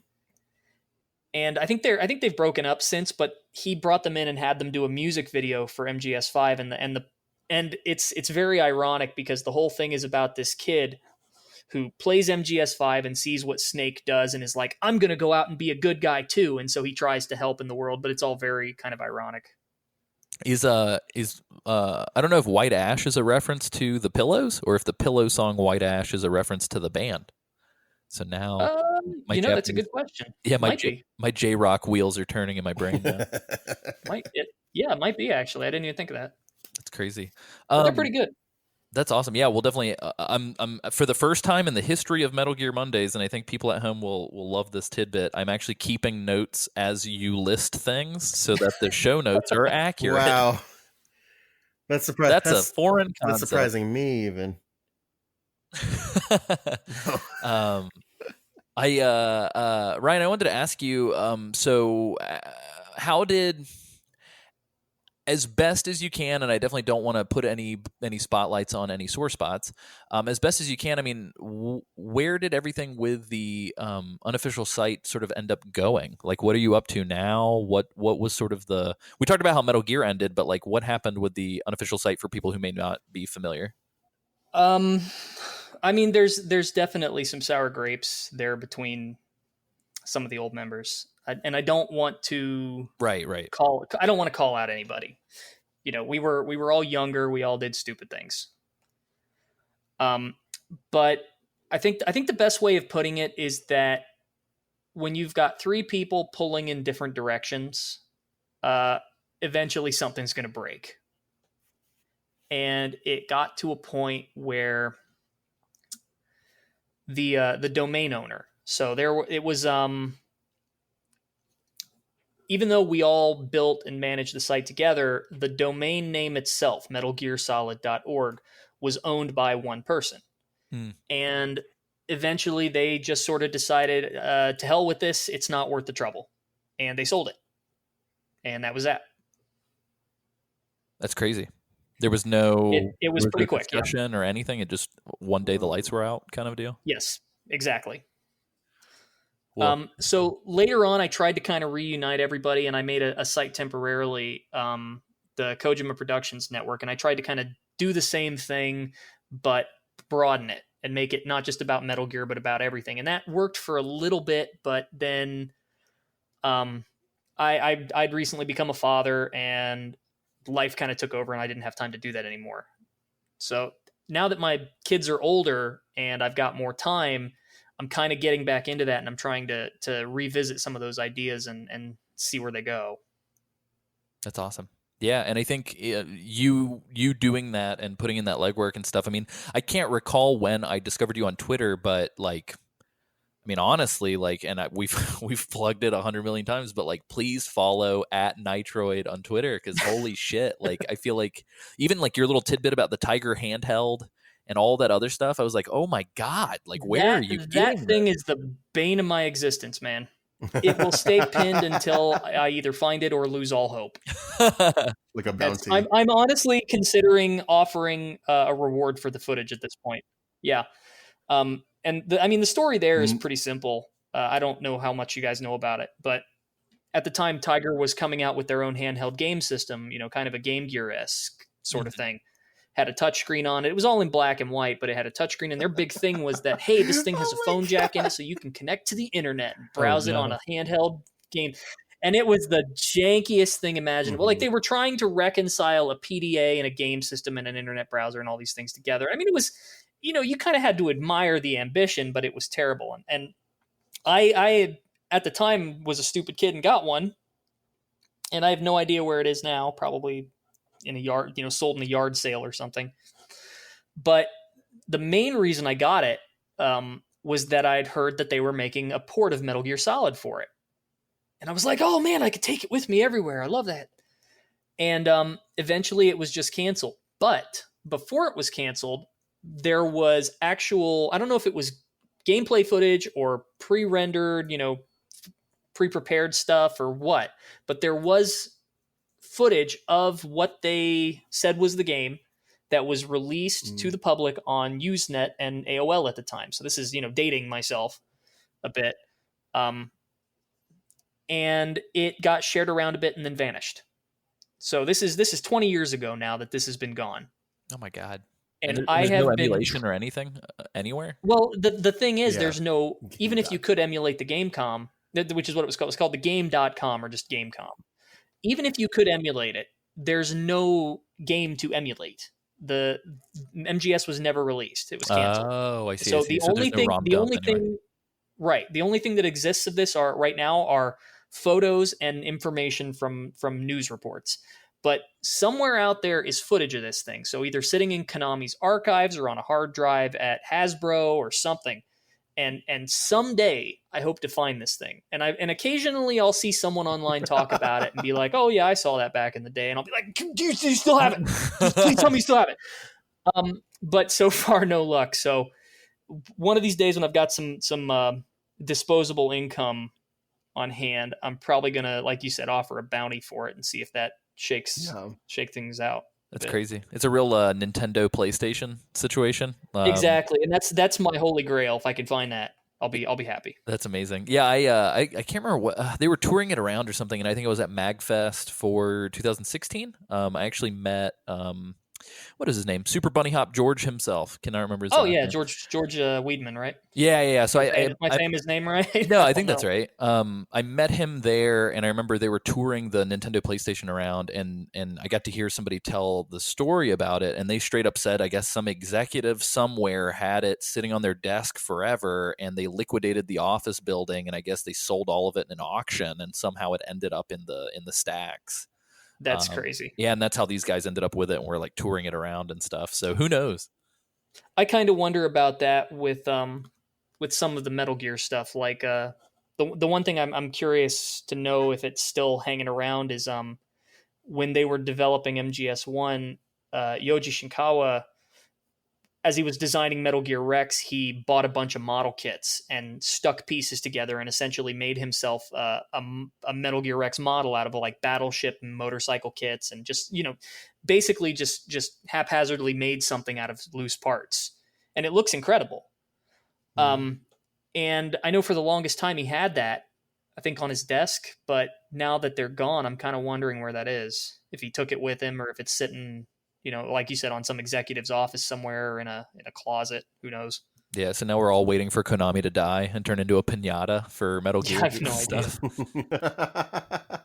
And I think they've broken up since, but he brought them in and had them do a music video for MGS5, and it's very ironic because the whole thing is about this kid who plays MGS5 and sees what Snake does and is like, I'm going to go out and be a good guy too. And so he tries to help in the world, but it's all very kind of ironic. I don't know if White Ash is a reference to the Pillows or if the Pillow song White Ash is a reference to the band. So now, that's a good question. Yeah, my J-Rock wheels are turning in my brain now. It might be actually. I didn't even think of that. That's crazy. They're pretty good. That's awesome. Yeah, we'll definitely. I'm for the first time in the history of Metal Gear Mondays, and I think people at home will love this tidbit. I'm actually keeping notes as you list things so that the show notes are accurate. Wow, that's surprising. That's a foreign concept. That's surprising me even. Ryan, I wanted to ask you. How did, as best as you can, and I definitely don't want to put any spotlights on any sore spots. As best as you can, I mean, where did everything with the unofficial site sort of end up going? Like, what are you up to now? What was sort of we talked about how Metal Gear ended, but like, what happened with the unofficial site for people who may not be familiar? I mean, there's definitely some sour grapes there between some of the old members, and I don't want to I don't want to call out anybody. We were all younger. We all did stupid things. But I think the best way of putting it is that when you've got three people pulling in different directions, eventually something's going to break. And it got to a point where the domain owner, So it was even though we all built and managed the site together, the domain name itself, metalgearsolid.org, was owned by one person. And eventually they just sort of decided, to hell with this, it's not worth the trouble. And they sold it. And that was that. That's crazy. There was no it was pretty quick discussion or anything. It just one day the lights were out kind of deal. Yes, exactly. Well, so later on, I tried to kind of reunite everybody, and I made a site temporarily, the Kojima Productions Network, and I tried to kind of do the same thing, but broaden it and make it not just about Metal Gear, but about everything. And that worked for a little bit, but then I'd recently become a father, and life kind of took over, and I didn't have time to do that anymore. So now that my kids are older and I've got more time, I'm kind of getting back into that, and I'm trying to revisit some of those ideas and see where they go. That's awesome. Yeah, and I think you doing that and putting in that legwork and stuff. I mean, I can't recall when I discovered you on Twitter, but like, I mean, honestly, like, and we've plugged it 100 million times, but like, please follow at Nitroid on Twitter, because holy shit, like, I feel like even like your little tidbit about the Tiger handheld and all that other stuff, I was like, oh my god, like, where are you getting that thing? Is the bane of my existence, man. It will stay pinned until I either find it or lose all hope. Like a bounty. I'm honestly considering offering a reward for the footage at this point. Yeah. And the story there is pretty simple. I don't know how much you guys know about it, but at the time, Tiger was coming out with their own handheld game system, kind of a Game Gear-esque sort of thing. Had a touchscreen on it. It was all in black and white, but it had a touchscreen. And their big thing was that, hey, this thing has a phone jack in it, so you can connect to the internet and browse it on a handheld game. And it was the jankiest thing imaginable. Like, they were trying to reconcile a PDA and a game system and an internet browser and all these things together. I mean, it was, you kind of had to admire the ambition, but it was terrible. And I at the time was a stupid kid and got one. And I have no idea where it is now, probably in a yard, sold in a yard sale or something. But the main reason I got it was that I'd heard that they were making a port of Metal Gear Solid for it. And I was like, oh man, I could take it with me everywhere. I love that. And eventually it was just canceled. But before it was canceled, there was actual, I don't know if it was gameplay footage or pre-rendered, pre-prepared stuff or what, but there was footage of what they said was the game that was released to the public on Usenet and AOL at the time. So this is, dating myself a bit. And it got shared around a bit and then vanished. So this is 20 years ago now that this has been gone. Oh my god! And there's I have no emulation or anything anywhere. Well, the thing is, there's no, even if you could emulate the Gamecom, which is what it was called. It's called the Game.com or just Gamecom. Even if you could emulate it, there's no game to emulate. The MGS was never released; it was canceled. Oh, I see. So I see. the only thing, right? The only thing that exists of this right now are photos and information from news reports. But somewhere out there is footage of this thing. So either sitting in Konami's archives or on a hard drive at Hasbro or something. And someday I hope to find this thing. And occasionally I'll see someone online talk about it and be like, oh yeah, I saw that back in the day. And I'll be like, do you still have it? Please tell me you still have it. But so far, no luck. So one of these days when I've got some disposable income on hand, I'm probably going to, like you said, offer a bounty for it and see if that shake things out. That's crazy. It's a real Nintendo PlayStation situation. Exactly, and that's my holy grail. If I can find that, I'll be happy. That's amazing. Yeah, I can't remember what they were touring it around or something, and I think it was at MagFest for 2016. I actually met what is his name? Super Bunny Hop George himself. Can I remember his name? Yeah, George Weidman, right? Yeah. So am I saying his name right? No, I think that's right. I met him there, and I remember they were touring the Nintendo PlayStation around, and I got to hear somebody tell the story about it, and they straight up said, I guess some executive somewhere had it sitting on their desk forever, and they liquidated the office building, and I guess they sold all of it in an auction, and somehow it ended up in the stacks. That's crazy. Yeah, and that's how these guys ended up with it, and we're like touring it around and stuff. So who knows? I kind of wonder about that with some of the Metal Gear stuff. Like the one thing I'm curious to know if it's still hanging around is when they were developing MGS1, Yoji Shinkawa, as he was designing Metal Gear Rex, he bought a bunch of model kits and stuck pieces together and essentially made himself a Metal Gear Rex model out of like battleship and motorcycle kits, and just, basically just haphazardly made something out of loose parts. And it looks incredible. And I know for the longest time he had that, I think, on his desk, but now that they're gone, I'm kind of wondering where that is. If he took it with him, or if it's sitting, like you said, on some executive's office somewhere, or in a closet. Who knows? Yeah, so now we're all waiting for Konami to die and turn into a piñata for Metal Gear I have no stuff. idea.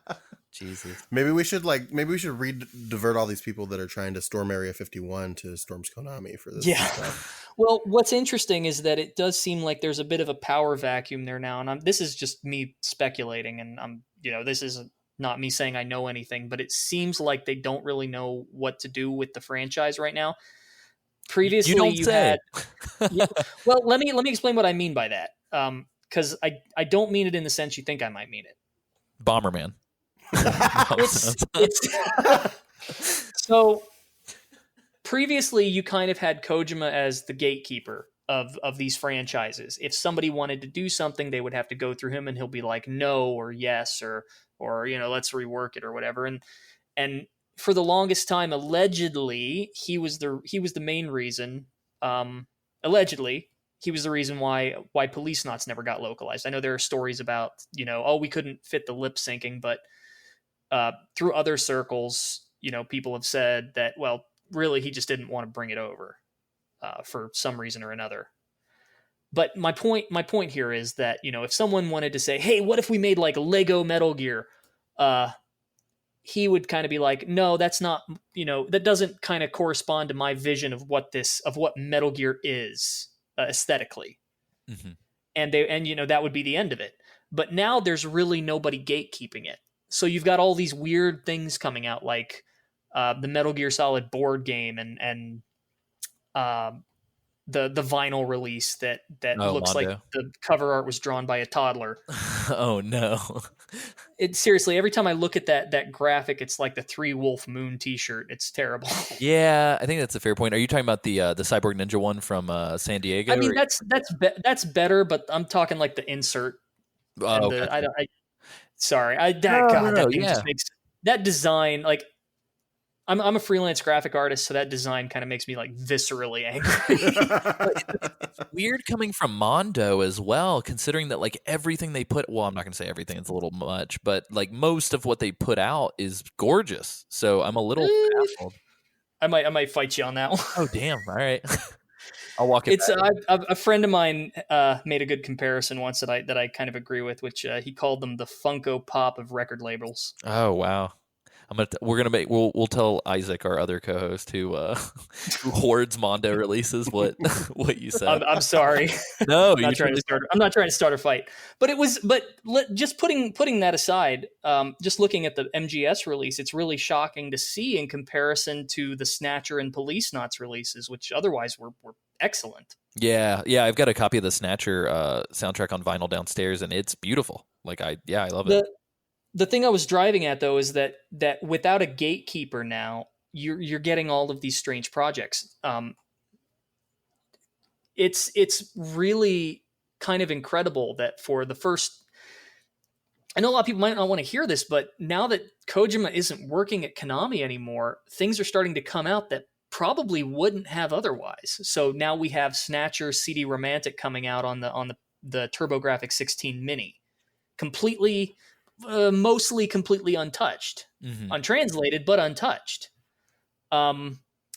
Jesus. Maybe we should divert all these people that are trying to storm Area 51 to storm Konami for this stuff. Well, what's interesting is that it does seem like there's a bit of a power vacuum there now, and this is just me speculating, and this is not me saying I know anything, but it seems like they don't really know what to do with the franchise right now. Previously, you had. Well, let me explain what I mean by that, because I don't mean it in the sense you think I might mean it. Bomberman. So previously you kind of had Kojima as the gatekeeper of these franchises. If somebody wanted to do something, they would have to go through him, and he'll be like no or yes or let's rework it or whatever. And for the longest time, allegedly he was the main reason. Allegedly he was the reason why Police Knots never got localized. I know there are stories about we couldn't fit the lip syncing, but through other circles, people have said that, well, really, he just didn't want to bring it over for some reason or another. But my point here is that, if someone wanted to say, hey, what if we made like Lego Metal Gear? He would kind of be like, no, that's not, that doesn't kind of correspond to my vision of what Metal Gear is aesthetically. Mm-hmm. And that would be the end of it. But now there's really nobody gatekeeping it. So you've got all these weird things coming out, like the Metal Gear Solid board game and the vinyl release that looks Mondo. like the cover art was drawn by a toddler. Oh no! Seriously, every time I look at that graphic, it's like the 3 Wolf Moon T-shirt. It's terrible. Yeah, I think that's a fair point. Are you talking about the Cyborg Ninja one from San Diego? I mean, that's better, but I'm talking like the insert. Oh, okay. Just makes that design like. I'm a freelance graphic artist, so that design kind of makes me like viscerally angry. It's weird coming from Mondo as well, considering that like everything they put, well, I'm not going to say everything, it's a little much, but like most of what they put out is gorgeous. So I'm a little baffled. I might fight you on that one. Oh, damn. All right. I'll walk it back. A friend of mine made a good comparison once that I kind of agree with, which he called them the Funko Pop of record labels. Oh, wow. We'll tell Isaac, our other co-host, who hoards Mondo releases, what you said. I'm sorry. No, I'm not trying to start a fight. But just putting that aside, just looking at the MGS release, it's really shocking to see in comparison to the Snatcher and Police Knots releases, which otherwise were excellent. Yeah. I've got a copy of the Snatcher soundtrack on vinyl downstairs, and it's beautiful. Like I love it. The thing I was driving at, though, is that without a gatekeeper now, you're getting all of these strange projects. It's really kind of incredible that for the first, I know a lot of people might not want to hear this, but now that Kojima isn't working at Konami anymore, things are starting to come out that probably wouldn't have otherwise. So now we have Snatcher CD Romantic coming out on the TurboGrafx 16 Mini, completely. Mostly completely untouched, untranslated, but untouched.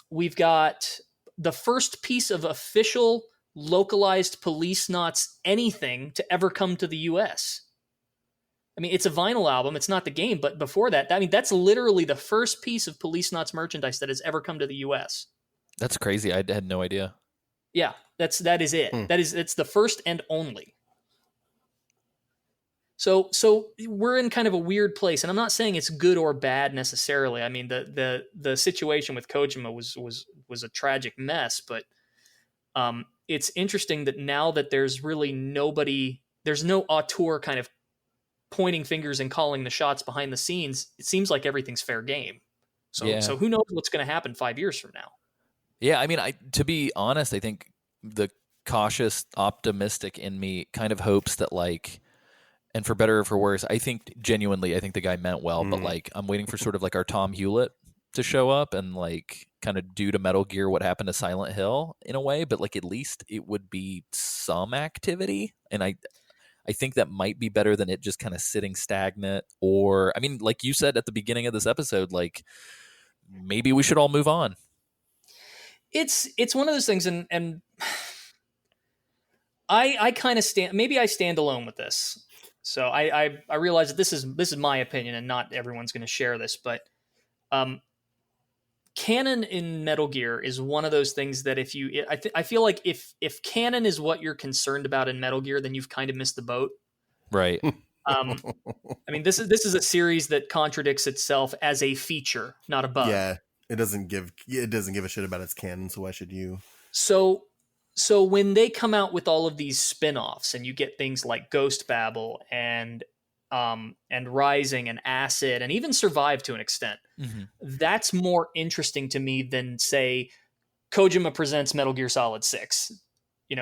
We've got the first piece of official localized Police Knots anything to ever come to the US. I mean, it's a vinyl album. It's not the game, but before that, I mean, that's literally the first piece of Police Knots merchandise that has ever come to the US. That's crazy. I had no idea. Yeah, that is it. It's the first and only. So we're in kind of a weird place, and I'm not saying it's good or bad necessarily. I mean, the situation with Kojima was a tragic mess, but it's interesting that now that there's really nobody, there's no auteur kind of pointing fingers and calling the shots behind the scenes. It seems like everything's fair game. So who knows what's going to happen 5 years from now? Yeah, I mean, to be honest, I think the cautious optimistic in me kind of hopes that, like, and for better or for worse, I think genuinely, I think the guy meant well, but like, I'm waiting for sort of like our Tom Hewlett to show up and like kind of do to Metal Gear what happened to Silent Hill in a way, but like at least it would be some activity. And I think that might be better than it just kind of sitting stagnant. Or, I mean, like you said at the beginning of this episode, like maybe we should all move on. It's one of those things, and I kind of maybe I stand alone with this. So I realize that this is my opinion, and not everyone's going to share this, but canon in Metal Gear is one of those things that if you, I feel like if canon is what you're concerned about in Metal Gear, then you've kind of missed the boat. Right. I mean, this is a series that contradicts itself as a feature, not a bug. Yeah, it doesn't give a shit about its canon, so why should you? So when they come out with all of these spin-offs and you get things like Ghost Babel and Rising and Acid and even Survive to an extent, that's more interesting to me than, say, Kojima presents Metal Gear Solid 6,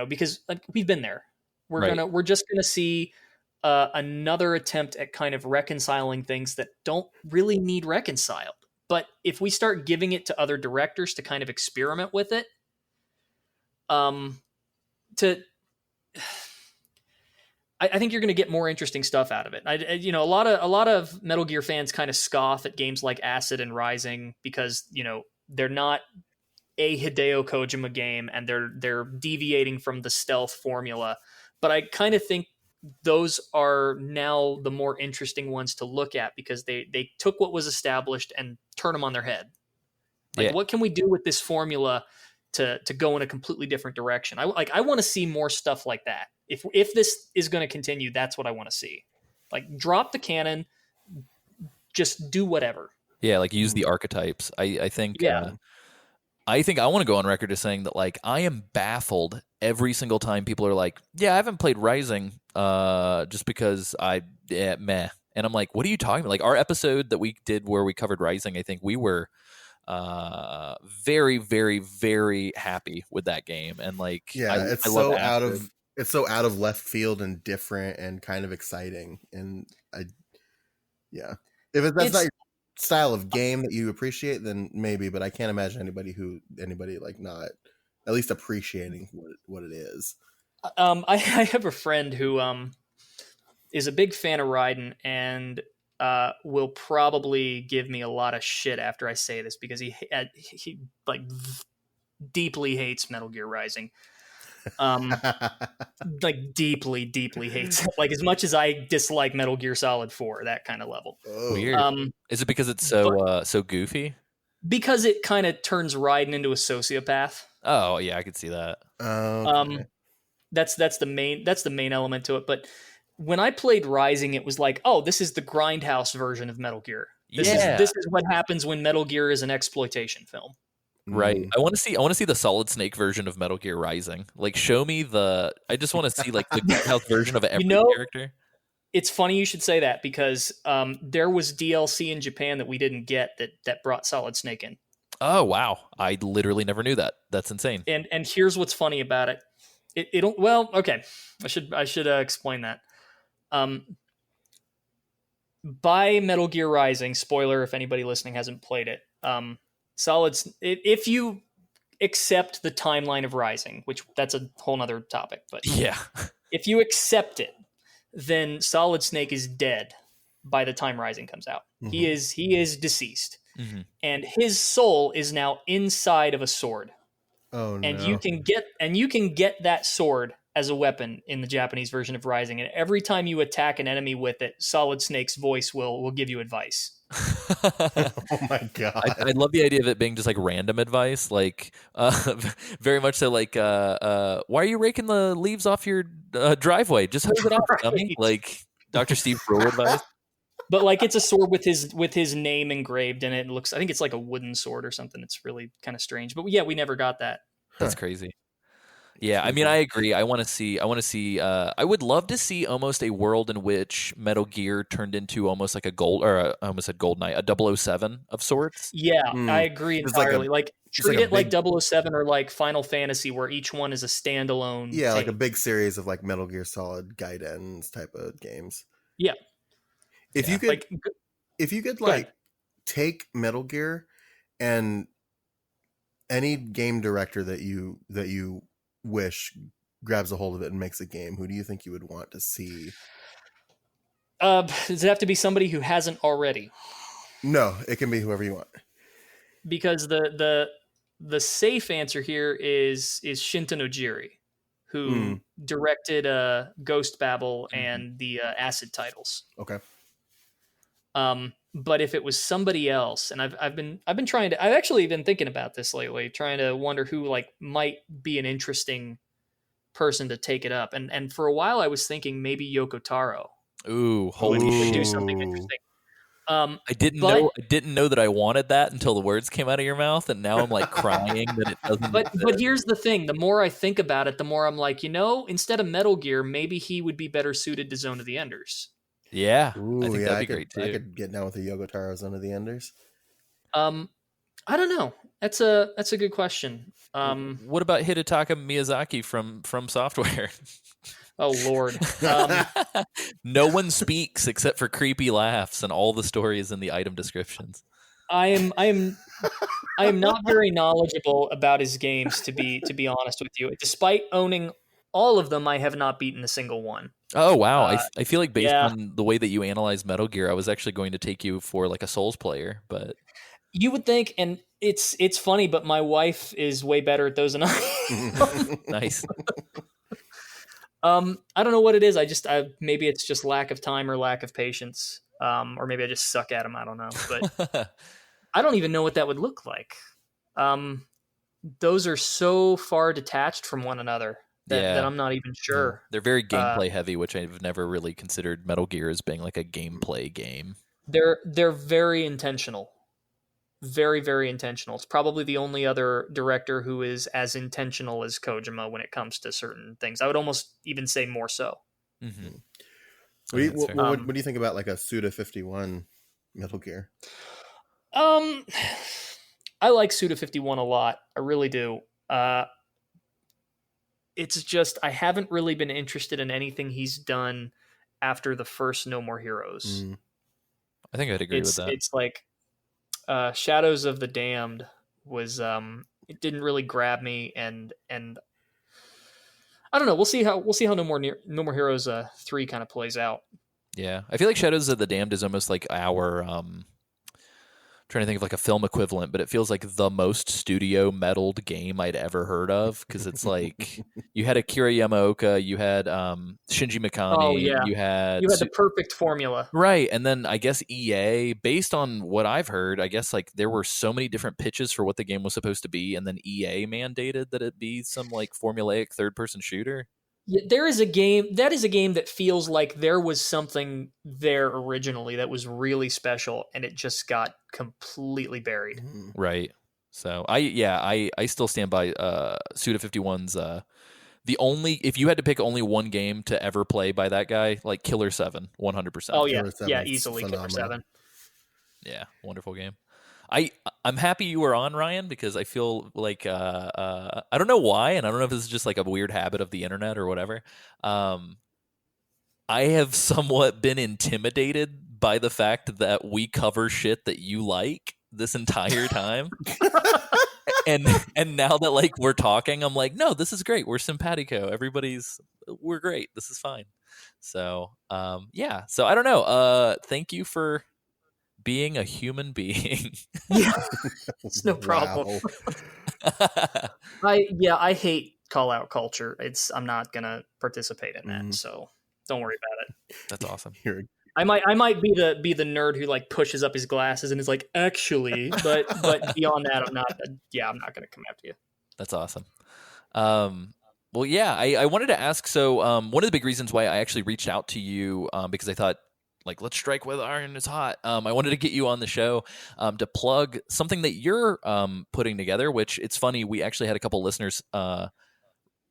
because like, we've been there. We're just gonna see another attempt at kind of reconciling things that don't really need reconciled. But if we start giving it to other directors to kind of experiment with it, I think you're going to get more interesting stuff out of it. A lot of Metal Gear fans kind of scoff at games like Acid and Rising because they're not a Hideo Kojima game and they're deviating from the stealth formula. But I kind of think those are now the more interesting ones to look at because they took what was established and turn them on their head. Like, what can we do with this formula to go in a completely different direction? I want to see more stuff like that. If this is going to continue, that's what I want to see. Like, drop the canon, just do whatever. Yeah, like use the archetypes. I think. Yeah. I think I want to go on record as saying that, like, I am baffled every single time people are like, "Yeah, I haven't played Rising, just because meh." And I'm like, "What are you talking about?" Like our episode that we did where we covered Rising, I think we were very, very, very happy with that game, and like, it's so out of left field and different and kind of exciting, and if that's not your style of game that you appreciate, then maybe, but I can't imagine anybody like not at least appreciating what it is. I have a friend who is a big fan of Raiden and will probably give me a lot of shit after I say this because he like deeply hates Metal Gear Rising. Like deeply hates it. Like as much as I dislike Metal Gear Solid 4, that kind of level. Weird. Is it because it's so goofy? Because it kind of turns Raiden into a sociopath. Oh yeah, I could see that. Okay. That's the main element to it. But when I played Rising, it was like, oh, this is the grindhouse version of Metal Gear. This is what happens when Metal Gear is an exploitation film. Right. I want to see the Solid Snake version of Metal Gear Rising. Like, show me I just want to see like the grindhouse version of every character. It's funny you should say that because there was DLC in Japan that we didn't get that brought Solid Snake in. Oh wow! I literally never knew that. That's insane. And here's what's funny about it. It'll well, okay. I should explain that. By Metal Gear Rising, spoiler if anybody listening hasn't played it. If you accept the timeline of Rising, which that's a whole nother topic, but yeah, if you accept it, then Solid Snake is dead by the time Rising comes out. Mm-hmm. He is deceased, and his soul is now inside of a sword. Oh no! And you can get that sword as a weapon in the Japanese version of Rising, and every time you attack an enemy with it, Solid Snake's voice will give you advice. Oh my god! I love the idea of it being just like random advice, like very much so. Like, why are you raking the leaves off your driveway? Just hose it off, dummy. Like Dr. Steve Brule advice. But like it's a sword with his name engraved in it. I think it's like a wooden sword or something. It's really kind of strange. But yeah, we never got that. That's crazy. Yeah, I pretty mean, cool. I agree. I want to see. I would love to see almost a world in which Metal Gear turned into almost like a gold, or I almost said GoldenEye, a 007 of sorts. Yeah, I Mm. agree It's like a entirely. Like just like treat a it like big 007 or like Final Fantasy, where each one is a standalone like a thing. big series of like Metal Gear Solid Gaidens type of games. Yeah, If Yeah. you could like go like ahead. take Metal Gear and any game director that you wish grabs a hold of it and makes a game, who do you think you would want to see? Does it have to be somebody who hasn't already? No, it can be whoever you want. Because the safe answer here is Shinta Nojiri, who Mm, directed Ghost Babel and the Acid titles. okay. But if it was somebody else, and I've trying to, I've actually been thinking about this lately, trying to wonder who like might be an interesting person to take it up. And for a while I was thinking maybe Yoko Taro Ooh, holy would shit! do something interesting. But I didn't know that I wanted that until the words came out of your mouth, and now I'm like crying that it doesn't but exist. here's the thing: the more I think about it, the more I'm like, instead of Metal Gear, maybe he would be better suited to Zone of the Enders. Yeah, I Ooh, think yeah, that'd be great I too. could get down with the Yogo Taro Zone of the Enders. I don't know. That's a good question. What about Hidetaka Miyazaki from Software? Oh Lord. No one speaks except for creepy laughs, and all the stories in the item descriptions. I am not very knowledgeable about his games to be honest with you. Despite owning all of them, I have not beaten a single one. Oh wow, Uh, I feel like based yeah, on the way that you analyze Metal Gear, I was actually going to take you for like a Souls player, but you would think, and it's funny, but my wife is way better at those than I. nice. I don't know what it is. Maybe it's just lack of time or lack of patience, or maybe I just suck at them. I don't know, but I don't even know what that would look like. Um, those are so far detached from one another that Yeah, I'm not even sure. they're very Uh, gameplay heavy, which I've never really considered Metal Gear as being like a gameplay game. they're very intentional, very very intentional. It's probably the only other director who is as intentional as Kojima when it comes to certain things. I would almost even say more so. Mm-hmm. What do you think about like a Suda 51 Metal Gear? I like Suda 51 a lot. I really do. It's just I haven't really been interested in anything he's done after the first No More Heroes. I think I'd agree with that. It's like Shadows of the Damned was it didn't really grab me, and I don't know. We'll see how No More Heroes 3 kind of plays out. Yeah, I feel like Shadows of the Damned is almost like our trying to think of like a film equivalent, but it feels like the most studio meddled game I'd ever heard of, because it's like you had Akira Yamaoka, you had Shinji Mikami, Oh yeah, you had the perfect formula. right, and then I guess EA, based on what I've heard, I guess like there were so many different pitches for what the game was supposed to be, and then EA mandated that it be some like formulaic third person shooter. Yeah, there is a game that feels like there was something there originally that was really special, and it just got completely buried. Right. So I still stand by Suda 51's the only, if you had to pick only one game to ever play by that guy, like Killer 7, 100%. Oh yeah, Killer 7 yeah, is easily Killer phenomenal. 7. Yeah, wonderful game. I'm happy you were on, Ryan, because I feel like I don't know why, and I don't know if this is just like a weird habit of the internet or whatever. I have somewhat been intimidated by the fact that we cover shit that you like this entire time. and now that like we're talking, I'm like, no, this is great. We're simpatico. We're great. This is fine. So yeah. So I don't know. Thank you for being a human being. Yeah, it's no problem. Wow. I hate call out culture. I'm not gonna participate in that, so don't worry about it. That's awesome. I might be the nerd who like pushes up his glasses and is like, actually, but beyond that, I'm not gonna come after you. That's awesome. Well, yeah, I wanted to ask. So one of the big reasons why I actually reached out to you, because I thought, like, let's strike while the iron is hot. I wanted to get you on the show to plug something that you're putting together, which it's funny. We actually had a couple listeners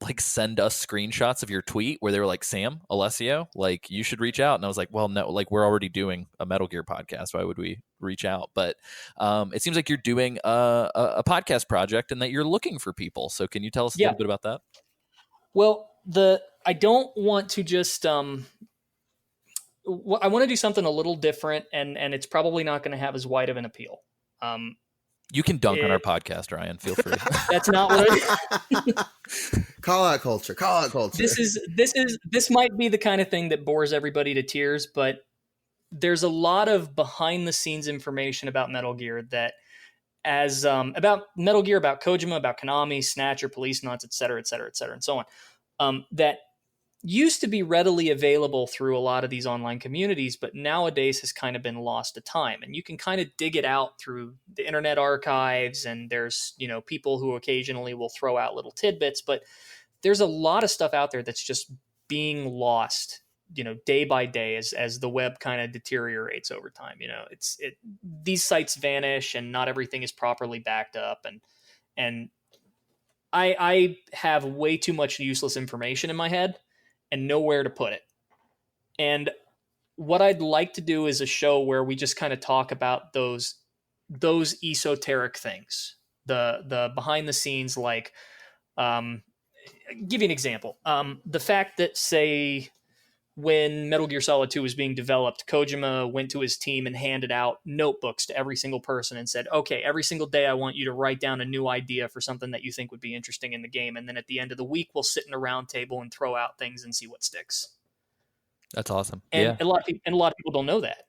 like send us screenshots of your tweet where they were like, Sam, Alessio, like you should reach out. And I was like, well, no, like we're already doing a Metal Gear podcast. Why would we reach out? But it seems like you're doing a podcast project and that you're looking for people. So can you tell us a little bit about that? Well, I don't want to just I want to do something a little different, and it's probably not going to have as wide of an appeal. You can dunk on our podcast, Ryan. Feel free. That's not what I Call out culture. Call out culture. This might be the kind of thing that bores everybody to tears, but there's a lot of behind the scenes information about Metal Gear that about Metal Gear, about Kojima, about Konami, Snatcher, Police Nuts, et cetera, and so on, that used to be readily available through a lot of these online communities, but nowadays has kind of been lost to time. And you can kind of dig it out through the Internet Archives, and there's, people who occasionally will throw out little tidbits, but there's a lot of stuff out there that's just being lost, day by day as the web kind of deteriorates over time. These sites vanish and not everything is properly backed up. And I have way too much useless information in my head and nowhere to put it. And what I'd like to do is a show where we just kind of talk about those esoteric things, the behind the scenes, like, give you an example. The fact that, say, when Metal Gear Solid 2 was being developed, Kojima went to his team and handed out notebooks to every single person and said, okay, every single day I want you to write down a new idea for something that you think would be interesting in the game. And then at the end of the week, we'll sit in a round table and throw out things and see what sticks. That's awesome. And a lot of people don't know that.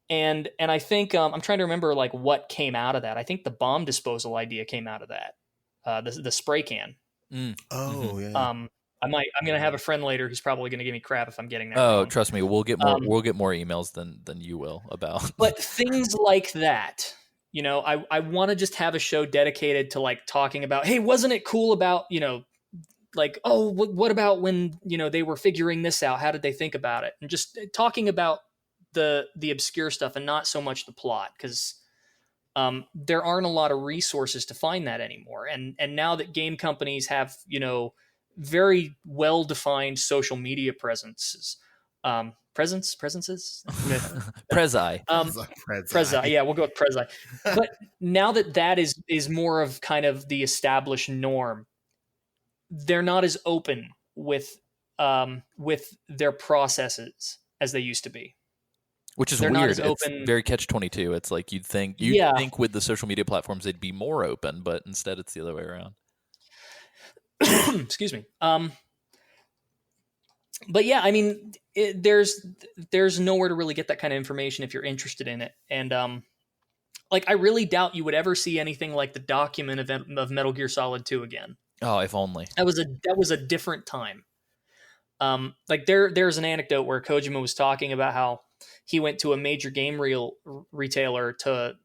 And I think I'm trying to remember like what came out of that. I think the bomb disposal idea came out of that. The spray can. Oh, yeah. I'm going to have a friend later who's probably going to give me crap if I'm getting that. Oh, wrong. Trust me, we'll get more. We'll get more emails than you will about. But things like that, I want to just have a show dedicated to like talking about, hey, wasn't it cool about, like, oh, what about when they were figuring this out? How did they think about it? And just talking about the obscure stuff and not so much the plot, because there aren't a lot of resources to find that anymore. And now that game companies have very well-defined social media presences. Presences? Prezi. Prezi. Yeah, we'll go with Prezi. But now that is more of kind of the established norm, they're not as open with their processes as they used to be. Which is They're weird. not as It's open. very catch-22. It's like you'd think with the social media platforms they'd be more open, but instead it's the other way around. Excuse me. But yeah, I mean, there's nowhere to really get that kind of information if you're interested in it. And like, I really doubt you would ever see anything like the document of Metal Gear Solid 2 again. Oh, if only. That was a different time. Like there's an anecdote where Kojima was talking about how he went to a major game retailer to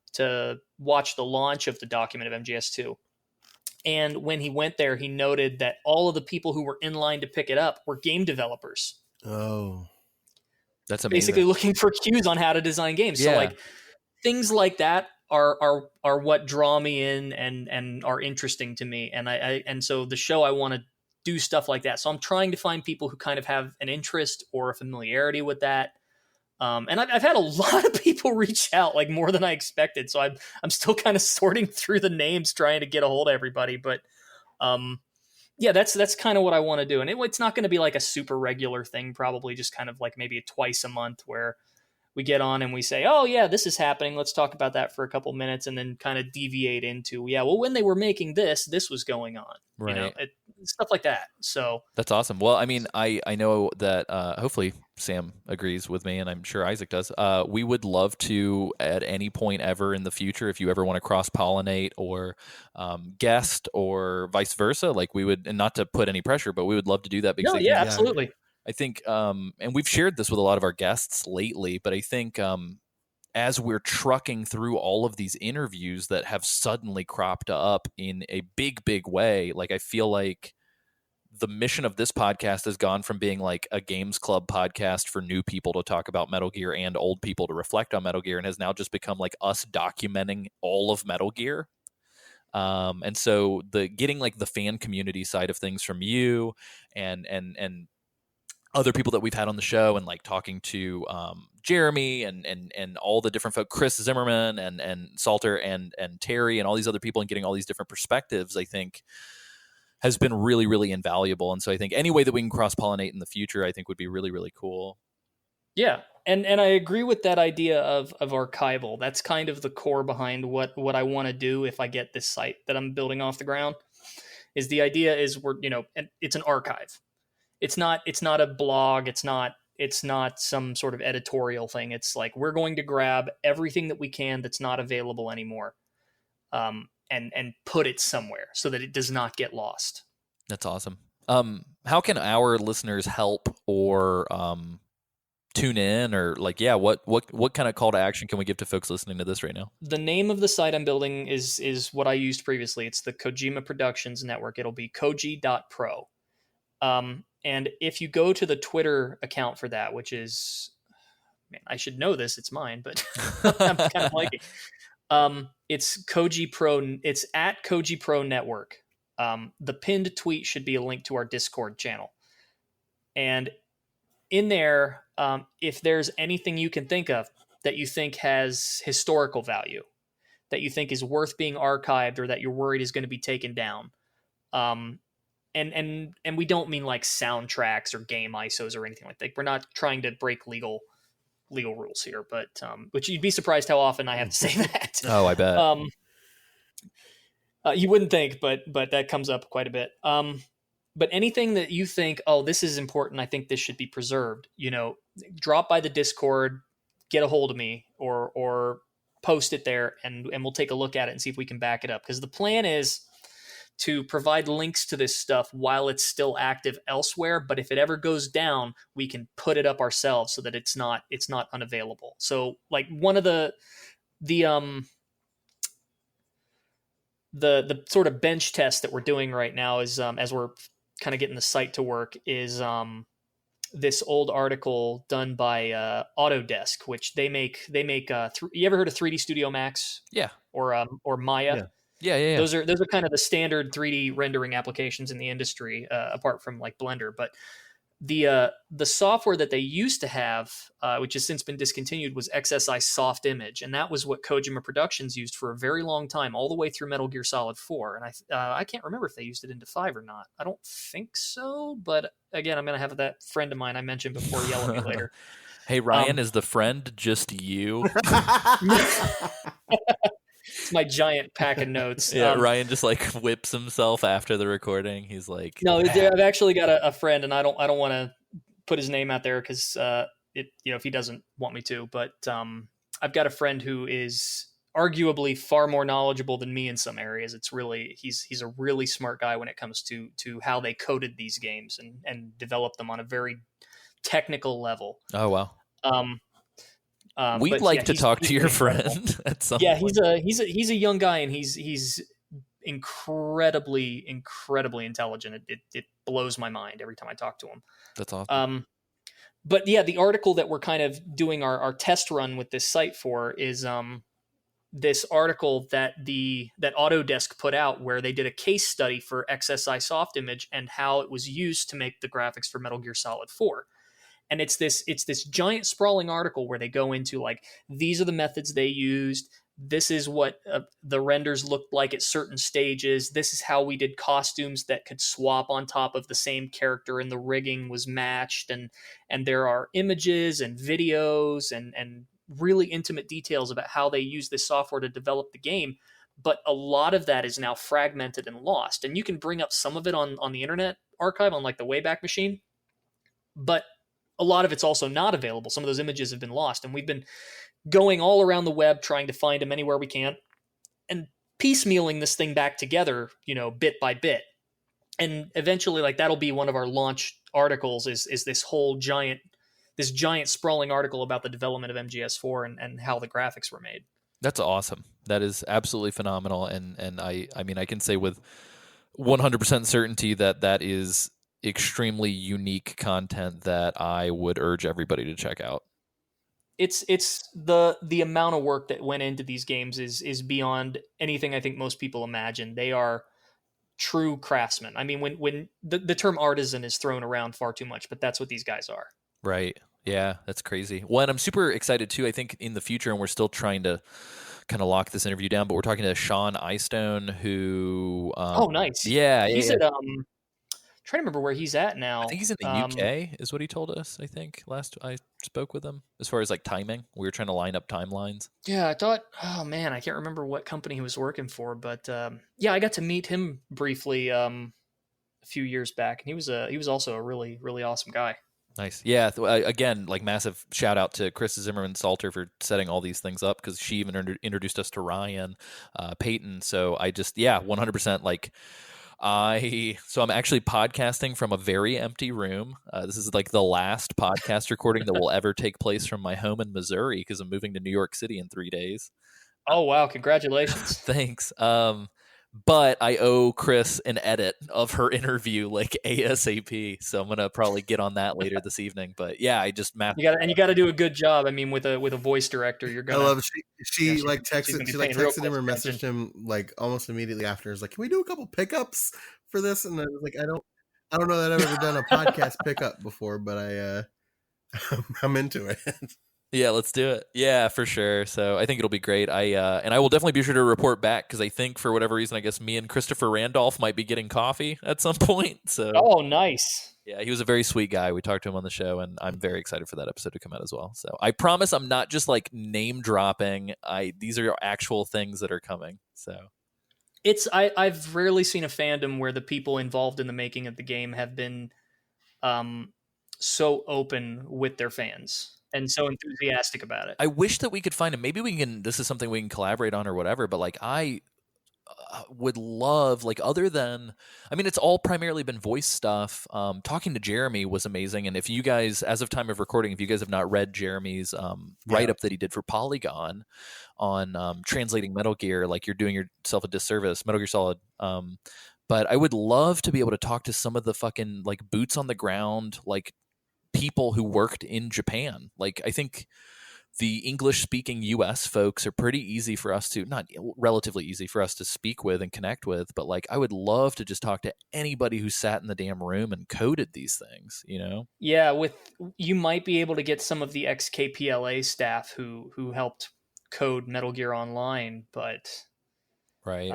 watch the launch of the document of MGS2. And when he went there, he noted that all of the people who were in line to pick it up were game developers. Oh, that's amazing. Basically looking for cues on how to design games. Yeah. So like things like that are what draw me in and are interesting to me. And so the show, I want to do stuff like that. So I'm trying to find people who kind of have an interest or a familiarity with that. And I've had a lot of people reach out, like more than I expected. So I'm still kind of sorting through the names, trying to get a hold of everybody. But yeah, that's kind of what I want to do. And it's not going to be like a super regular thing, probably just kind of like maybe twice a month where we get on and we say, oh yeah, this is happening. Let's talk about that for a couple minutes, and then kind of deviate into, well, when they were making this was going on, right? Stuff like that. So that's awesome. Well, I mean, I know that hopefully Sam agrees with me, and I'm sure Isaac does. We would love to, at any point ever in the future, if you ever want to cross-pollinate or guest or vice versa, like we would, and not to put any pressure, but we would love to do that. Because absolutely. I think, and we've shared this with a lot of our guests lately, but I think as we're trucking through all of these interviews that have suddenly cropped up in a big, big way, like I feel like the mission of this podcast has gone from being like a games club podcast for new people to talk about Metal Gear and old people to reflect on Metal Gear, and has now just become like us documenting all of Metal Gear. And so getting like the fan community side of things from you and other people that we've had on the show, and like talking to Jeremy and all the different folk, Chris Zimmerman and Salter and Terry and all these other people, and getting all these different perspectives, I think has been really, really invaluable. And so I think any way that we can cross-pollinate in the future, I think would be really, really cool. Yeah. And I agree with that idea of archival. That's kind of the core behind what I want to do if I get this site that I'm building off the ground. Is the idea is it's an archive. It's not a blog. It's not some sort of editorial thing. It's like we're going to grab everything that we can that's not available anymore, and put it somewhere so that it does not get lost. That's awesome. How can our listeners help or tune in, or like, what kind of call to action can we give to folks listening to this right now? The name of the site I'm building is what I used previously. It's the Kojima Productions Network. It'll be koji.pro. And if you go to the Twitter account for that, which is, man, I should know this, it's mine, but I'm kind of liking. It's Koji Pro. It's at Koji Pro Network. The pinned tweet should be a link to our Discord channel. And in there, if there's anything you can think of that you think has historical value, that you think is worth being archived, or that you're worried is going to be taken down, and we don't mean like soundtracks or game ISOs or anything like that. We're not trying to break legal rules here, but which you'd be surprised how often I have to say that. Oh, I bet. You wouldn't think, but that comes up quite a bit. But anything that you think, oh, this is important, I think this should be preserved, drop by the Discord, get a hold of me, or post it there, and we'll take a look at it and see if we can back it up. Because the plan is to provide links to this stuff while it's still active elsewhere. But if it ever goes down, we can put it up ourselves so that it's not unavailable. So like one of the sort of bench test that we're doing right now is, as we're kind of getting the site to work, is this old article done by Autodesk, which they make. You ever heard of 3D Studio Max? Yeah. Or Maya? Yeah. Those are kind of the standard 3D rendering applications in the industry, apart from like Blender. But the software that they used to have, which has since been discontinued, was XSI Soft Image, and that was what Kojima Productions used for a very long time, all the way through Metal Gear Solid 4. And I can't remember if they used it into 5 or not. I don't think so, but again, I'm going to have that friend of mine I mentioned before yell at me later. Hey, Ryan, is the friend just you? It's my giant pack of notes. Yeah, Ryan just like whips himself after the recording. He's like, no, I've actually got a friend, and I don't want to put his name out there because if he doesn't want me to, but I've got a friend who is arguably far more knowledgeable than me in some areas. It's really he's a really smart guy when it comes to how they coded these games and developed them on a very technical level. Oh wow. We'd like to talk to your friend at some point. He's a young guy, and he's incredibly intelligent. It blows my mind every time I talk to him. That's awesome. But yeah, the article that we're kind of doing our test run with this site for is this article that Autodesk put out, where they did a case study for XSI Soft Image and how it was used to make the graphics for Metal Gear Solid 4. And it's this giant sprawling article where they go into like, these are the methods they used. This is what the renders looked like at certain stages. This is how we did costumes that could swap on top of the same character, and the rigging was matched. And there are images and videos and really intimate details about how they use this software to develop the game. But a lot of that is now fragmented and lost. And you can bring up some of it on the Internet Archive, on like the Wayback Machine. But a lot of it's also not available. Some of those images have been lost, and we've been going all around the web trying to find them anywhere we can and piecemealing this thing back together, bit by bit. And eventually, like, that'll be one of our launch articles is this whole giant sprawling article about the development of MGS4 and how the graphics were made. That's awesome. That is absolutely phenomenal. And I mean, I can say with 100% certainty that is extremely unique content that I would urge everybody to check out. it's the amount of work that went into these games is beyond anything I think most people imagine. They are true craftsmen. I mean, when the term artisan is thrown around far too much, but that's what these guys are. Right. Yeah, that's crazy. Well, and I'm super excited too. I think in the future, and we're still trying to kind of lock this interview down, but we're talking to Sean Eystone, who, Oh, nice. yeah, He's yeah, at trying to remember where he's at I now. think he's in the UK, is what he told us. I think last I spoke with him, as far as like timing, we were trying to line up timelines. Yeah, I thought. Oh man, I can't remember what company he was working for, but yeah, I got to meet him briefly a few years back, and he was also a really awesome guy. Nice. Yeah. Again, like massive shout out to Chris Zimmerman Salter for setting all these things up, because she even introduced us to Ryan Payton. So I just, yeah, 100% like so I'm actually podcasting from a very empty room. This is like the last podcast recording that will ever take place from my home in Missouri, because I'm moving to New York City in 3 days. Oh wow, congratulations. Thanks. But I owe Chris an edit of her interview like ASAP, so I'm gonna probably get on that later this evening. But yeah, I just mapped. You got to do a good job. I mean, with a voice director, you're I gonna. love Yeah, she like she's texted gonna be she like paying real texted him or close messaged attention. him like almost immediately after. Is like, can we do a couple pickups for this? And I was like, I don't know that I've ever done a podcast pickup before, but I'm into it. Yeah, let's do it. Yeah, for sure. So I think it'll be great. And I will definitely be sure to report back, because I think for whatever reason, I guess me and Christopher Randolph might be getting coffee at some point. So Oh, nice. yeah, he was a very sweet guy. We talked to him on the show, and I'm very excited for that episode to come out as well. So I promise I'm not just like name dropping. These are actual things that are coming. So I've rarely seen a fandom where the people involved in the making of the game have been um, so open with their fans and so enthusiastic about it. I wish that we could find him. Maybe we can. This is something we can collaborate on or whatever. But like I would love, like, other than, I mean, it's all primarily been voice stuff. Talking to Jeremy was amazing, and if you guys, as of time of recording, if you guys have not read Jeremy's write up that he did for Polygon on translating Metal Gear, like, you're doing yourself a disservice. Metal Gear Solid. But I would love to be able to talk to some of the fucking like boots on the ground, like people who worked in Japan. Like, I think the English speaking US folks are pretty easy for us to, not relatively easy for us to speak with and connect with, but like I would love to just talk to anybody who sat in the damn room and coded these things, you know? Yeah, you might be able to get some of the ex-KPLA staff who helped code Metal Gear Online, but Right.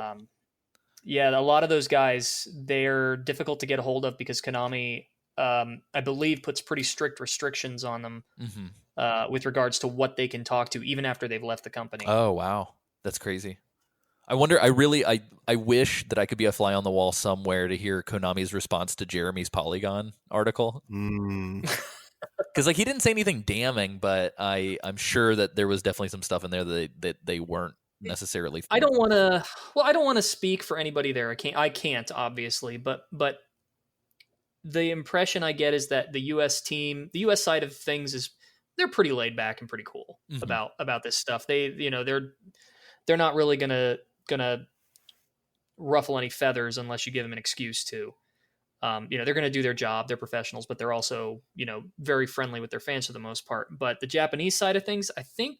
yeah, a lot of those guys, they're difficult to get a hold of because Konami, I believe, puts pretty strict restrictions on them with regards to what they can talk to, even after they've left the company. Oh, wow. That's crazy. I wonder, I wish that I could be a fly on the wall somewhere to hear Konami's response to Jeremy's Polygon article. Because like he didn't say anything damning, but I'm sure that there was definitely some stuff in there that they weren't necessarily. I don't want to speak for anybody there. I can't obviously, but the impression I get is that the US team, the US side of things is they're pretty laid back and pretty cool about this stuff. They're not really gonna ruffle any feathers unless you give them an excuse to. They're going to do their job. They're professionals, but they're also, very friendly with their fans for the most part. But the Japanese side of things, I think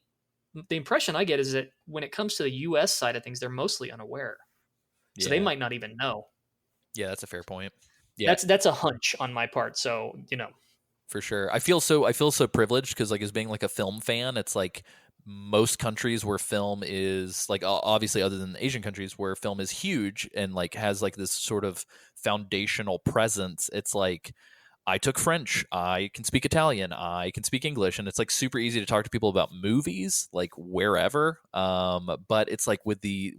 the impression I get is that when it comes to the US side of things, they're mostly unaware. So they might not even know. Yeah, that's a fair point. Yeah, that's a hunch on my part. So, for sure. I feel so privileged because like as being like a film fan, it's like most countries where film is like obviously other than Asian countries where film is huge and like has like this sort of foundational presence. It's like I took French, I can speak Italian, I can speak English, and it's like super easy to talk to people about movies like wherever. But it's like with the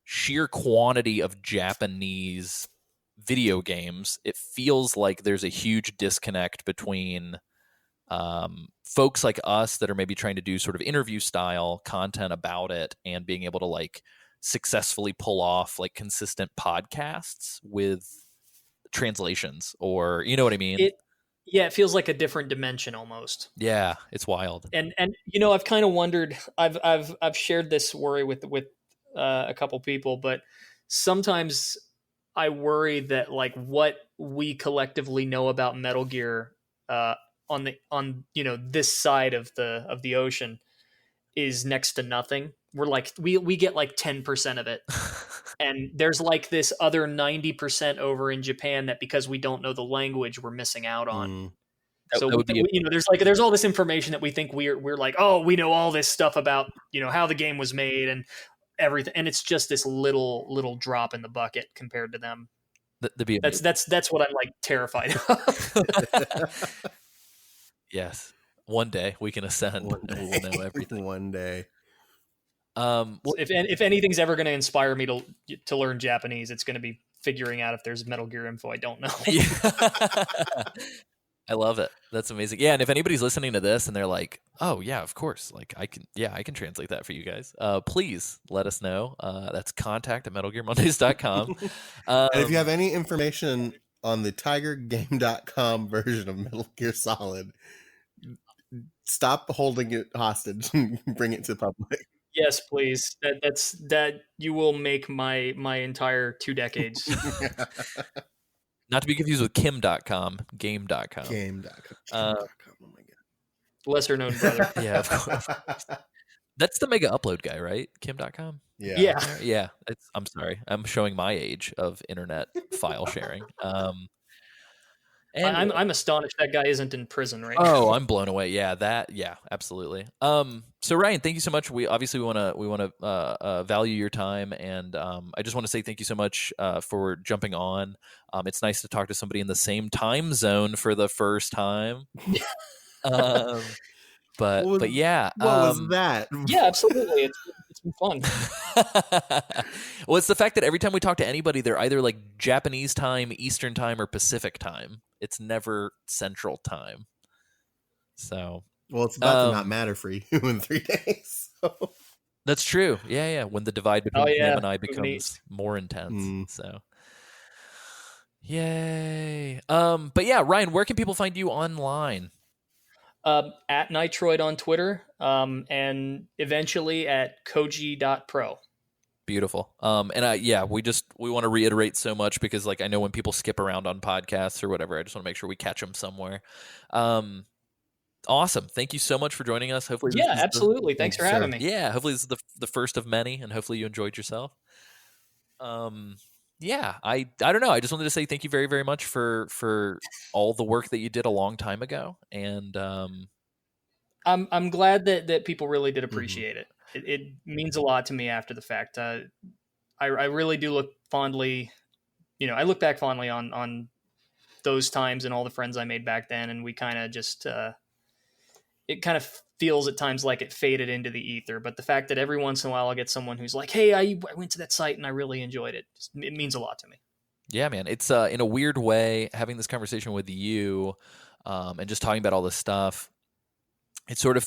sheer quantity of Japanese video games, it feels like there's a huge disconnect between folks like us that are maybe trying to do sort of interview style content about it and being able to like successfully pull off like consistent podcasts with translations, or you know what I mean? It feels like a different dimension almost. Yeah, it's wild. And I've kind of wondered. I've shared this worry with a couple people, but sometimes I worry that like what we collectively know about Metal Gear on this side of the ocean is next to nothing. We're like we get like 10% of it. And there's like this other 90% over in Japan that because we don't know the language, we're missing out on. So that would be there's all this information that we think we're like, oh, we know all this stuff about how the game was made and everything, and it's just this little drop in the bucket compared to them. That's what I'm like terrified of. Yes, one day we can ascend and we will know everything. One day. Well, if anything's ever going to inspire me to learn Japanese, it's going to be figuring out if there's Metal Gear info I don't know. Yeah. I love it. That's amazing. Yeah, and if anybody's listening to this and they're like, "Oh yeah, of course. Like I can translate that for you guys." Please let us know. That's contact@metalgearmondays.com. And if you have any information on the tigergame.com version of Metal Gear Solid, stop holding it hostage and bring it to the public. Yes, please. That you will make my entire 2 decades. Not to be confused with Kim.com, game.com. Game.com. Oh my god. Lesser known brother. Yeah, of course. That's the Mega Upload guy, right? Kim.com? Yeah. Yeah. I'm sorry. I'm showing my age of internet file sharing. And I'm astonished that guy isn't in prison right now. Oh, I'm blown away. Yeah, absolutely. So Ryan, thank you so much. We want to value your time, and I just want to say thank you so much for jumping on. It's nice to talk to somebody in the same time zone for the first time. But yeah, what was that? Yeah, absolutely. It's been fun. Well, it's the fact that every time we talk to anybody, they're either like Japanese time, Eastern time, or Pacific time. It's never Central time. So, well, it's about to not matter for you in 3 days. So. That's true. Yeah. When the divide between him and I becomes more intense. So, yay. But yeah, Ryan, where can people find you online? At Nitroid on Twitter, and eventually at koji.pro. Beautiful. And we want to reiterate so much because like I know when people skip around on podcasts or whatever, I just want to make sure we catch them somewhere. Awesome. Thank you so much for joining us. Hopefully, absolutely. Thanks for having me. Yeah, hopefully this is the first of many, and hopefully you enjoyed yourself. Yeah, I don't know. I just wanted to say thank you very, very much for all the work that you did a long time ago, and I'm glad that people really did appreciate it. It means a lot to me after the fact. I really do look fondly, I look back fondly on those times and all the friends I made back then, and we kind of just it kind of feels at times like it faded into the ether. But the fact that every once in a while I'll get someone who's like, "Hey, I went to that site and I really enjoyed it," it means a lot to me. Yeah, man. It's in a weird way having this conversation with you and just talking about all this stuff. It sort of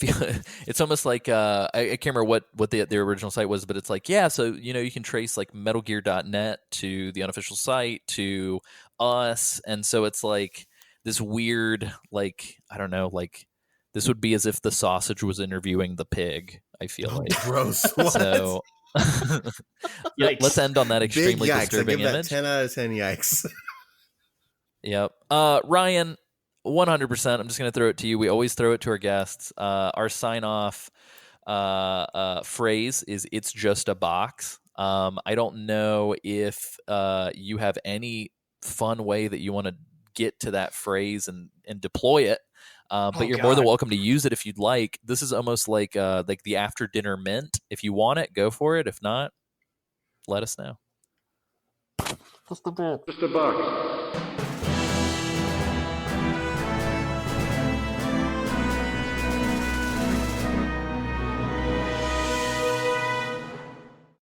it's almost like I can't remember what the original site was, but it's like, yeah, so you can trace like metalgear.net to the unofficial site to us, and so it's like this weird, like, I don't know, like this would be as if the sausage was interviewing the pig, I feel like. Gross. What? So let's end on that extremely disturbing I give image. That 10 out of 10 yikes. Yep. Ryan, 100%. I'm just going to throw it to you. We always throw it to our guests. Our sign-off phrase is "It's just a box." I don't know if you have any fun way that you want to get to that phrase and deploy it, but you're more than welcome to use it if you'd like. This is almost like the after-dinner mint. If you want it, go for it. If not, let us know. Just a box.